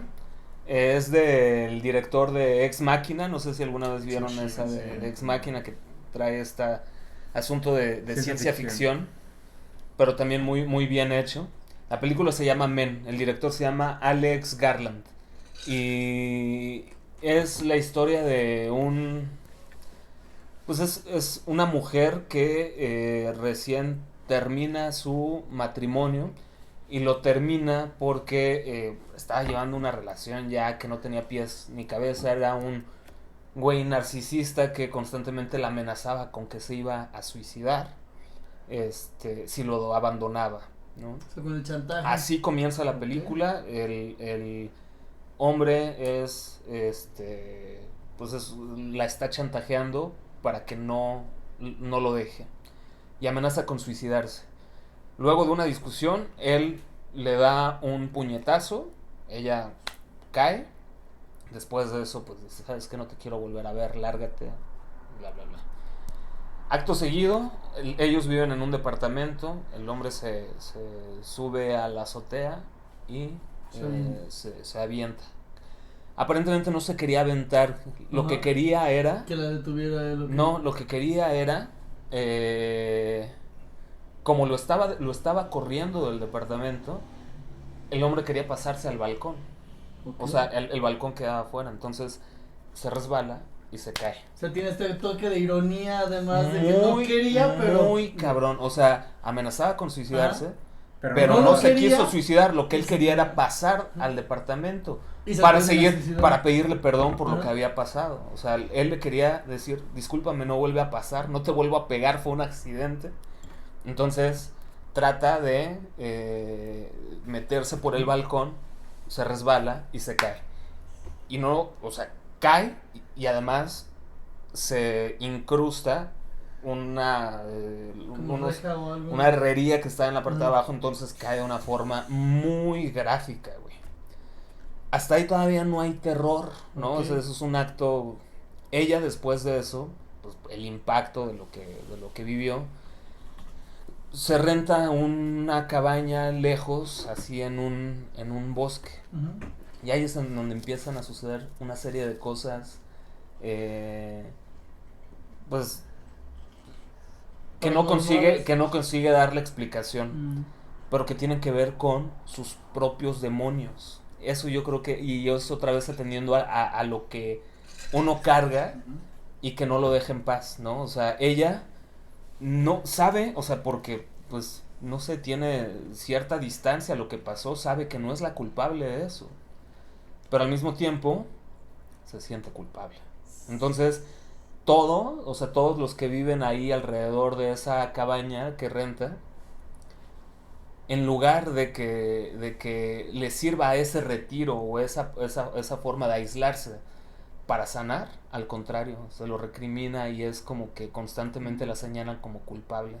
es del director de Ex Machina, no sé si alguna vez vieron de Ex Machina, que trae este asunto de ciencia ficción, pero también muy, muy bien hecho. La película se llama Men, el director se llama Alex Garland, y es la historia de pues es una mujer que recién termina su matrimonio, y lo termina porque estaba llevando una relación ya que no tenía pies ni cabeza. Era un güey narcisista que constantemente la amenazaba con que se iba a suicidar si lo abandonaba, ¿no? Con el chantaje. Así comienza la película. El hombre pues la está chantajeando para que no lo deje, y amenaza con suicidarse. Luego de una discusión, él le da un puñetazo, ella cae. Después de eso, pues dice, sabes que no te quiero volver a ver, lárgate, bla, bla, bla. Acto seguido, ellos viven en un departamento, el hombre se sube a la azotea y se avienta. Aparentemente no se quería aventar, lo que quería era... Que la detuviera él. No, lo que quería era... como lo estaba corriendo del departamento, el hombre quería pasarse al balcón. Okay. O sea, el balcón quedaba afuera, entonces se resbala y se cae. O sea, tiene este toque de ironía, además de que no quería, pero... Muy cabrón, o sea, amenazaba con suicidarse, Pero no no se quería. quiso suicidar, lo que él quería era pasar al departamento Y se para terminó seguir, suicidando. para pedirle perdón por lo Ajá. que había pasado. O sea, él le quería decir, discúlpame, no vuelve a pasar, no te vuelvo a pegar, fue un accidente. Entonces trata de meterse por el balcón, se resbala y se cae. Y no, o sea, cae y además se incrusta una Como reja o algo. una herrería que está en la parte de Ajá. abajo, entonces cae de una forma muy gráfica, güey. Hasta ahí todavía no hay terror, ¿no? Ok. O sea, eso es un acto. Ella después de eso, pues el impacto de lo que vivió, se renta una cabaña lejos, así en un bosque. Ujú. Y ahí es en donde empiezan a suceder una serie de cosas, pues Paranormales. que no consigue darle explicación, Mm. pero que tienen que ver con sus propios demonios. Eso yo creo que, y es otra vez atendiendo a lo que uno carga y que no lo deja en paz, ¿no? O sea, ella no sabe, o sea, porque, pues, no sé, tiene cierta distancia a lo que pasó, sabe que no es la culpable de eso, pero al mismo tiempo se siente culpable. Entonces, o sea, todos los que viven ahí alrededor de esa cabaña que renta, en lugar de que les sirva ese retiro o esa forma de aislarse para sanar, al contrario, se lo recrimina y es como que constantemente la señalan como culpable.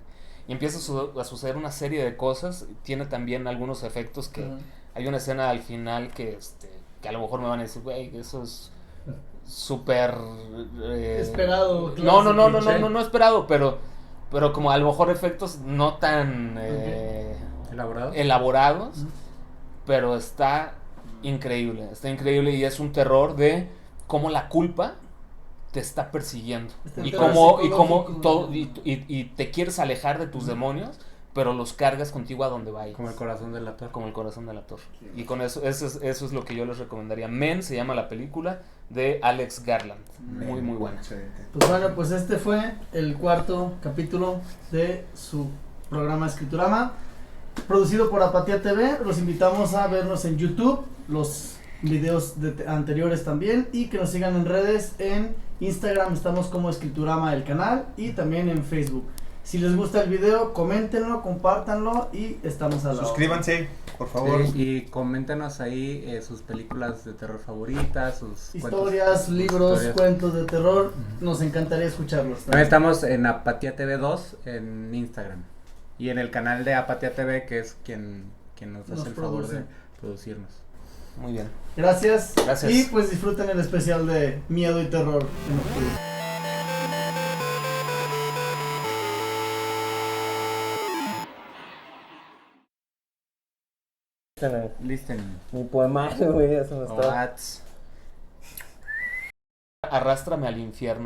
Y empieza a suceder una serie de cosas, tiene también algunos efectos que... Ajá. Hay una escena al final que a lo mejor me van a decir, güey, eso es súper... Esperado, No esperado, pero como a lo mejor efectos no tan ¿Elaborado? elaborados, Ujú. pero está increíble y es un terror de cómo la culpa te está persiguiendo Este y terror cómo psicológico. todo y te quieres alejar de tus demonios, pero los cargas contigo a donde vayas. Como el corazón del actor. Como el corazón de la torre. Y con eso es lo que yo les recomendaría. Men se llama la película de Alex Garland. Muy, muy buena. Excelente. Pues bueno, pues este fue el cuarto capítulo de su programa Escriturama, producido por Apatía TV. Los invitamos a vernos en YouTube, los videos anteriores también, y que nos sigan en redes. En Instagram estamos como Escriturama el canal, y también en Facebook. Si les gusta el video, coméntenlo, compártanlo y estamos a la Suscríbanse, por favor. Sí, y coméntenos ahí sus películas de terror favoritas, sus historias, cuentos, libros, historias. cuentos de terror. Nos encantaría escucharlos. También estamos en Apatía TV 2 en Instagram. Y en el canal de Apatía TV, que es quien nos Nos hace el favor produce. de producirnos. Muy bien. Gracias. Gracias. Y pues disfruten el especial de Miedo y Terror en octubre. Listen. Mi poemario, güey, ya se me Arrástrame Arrástrame al infierno.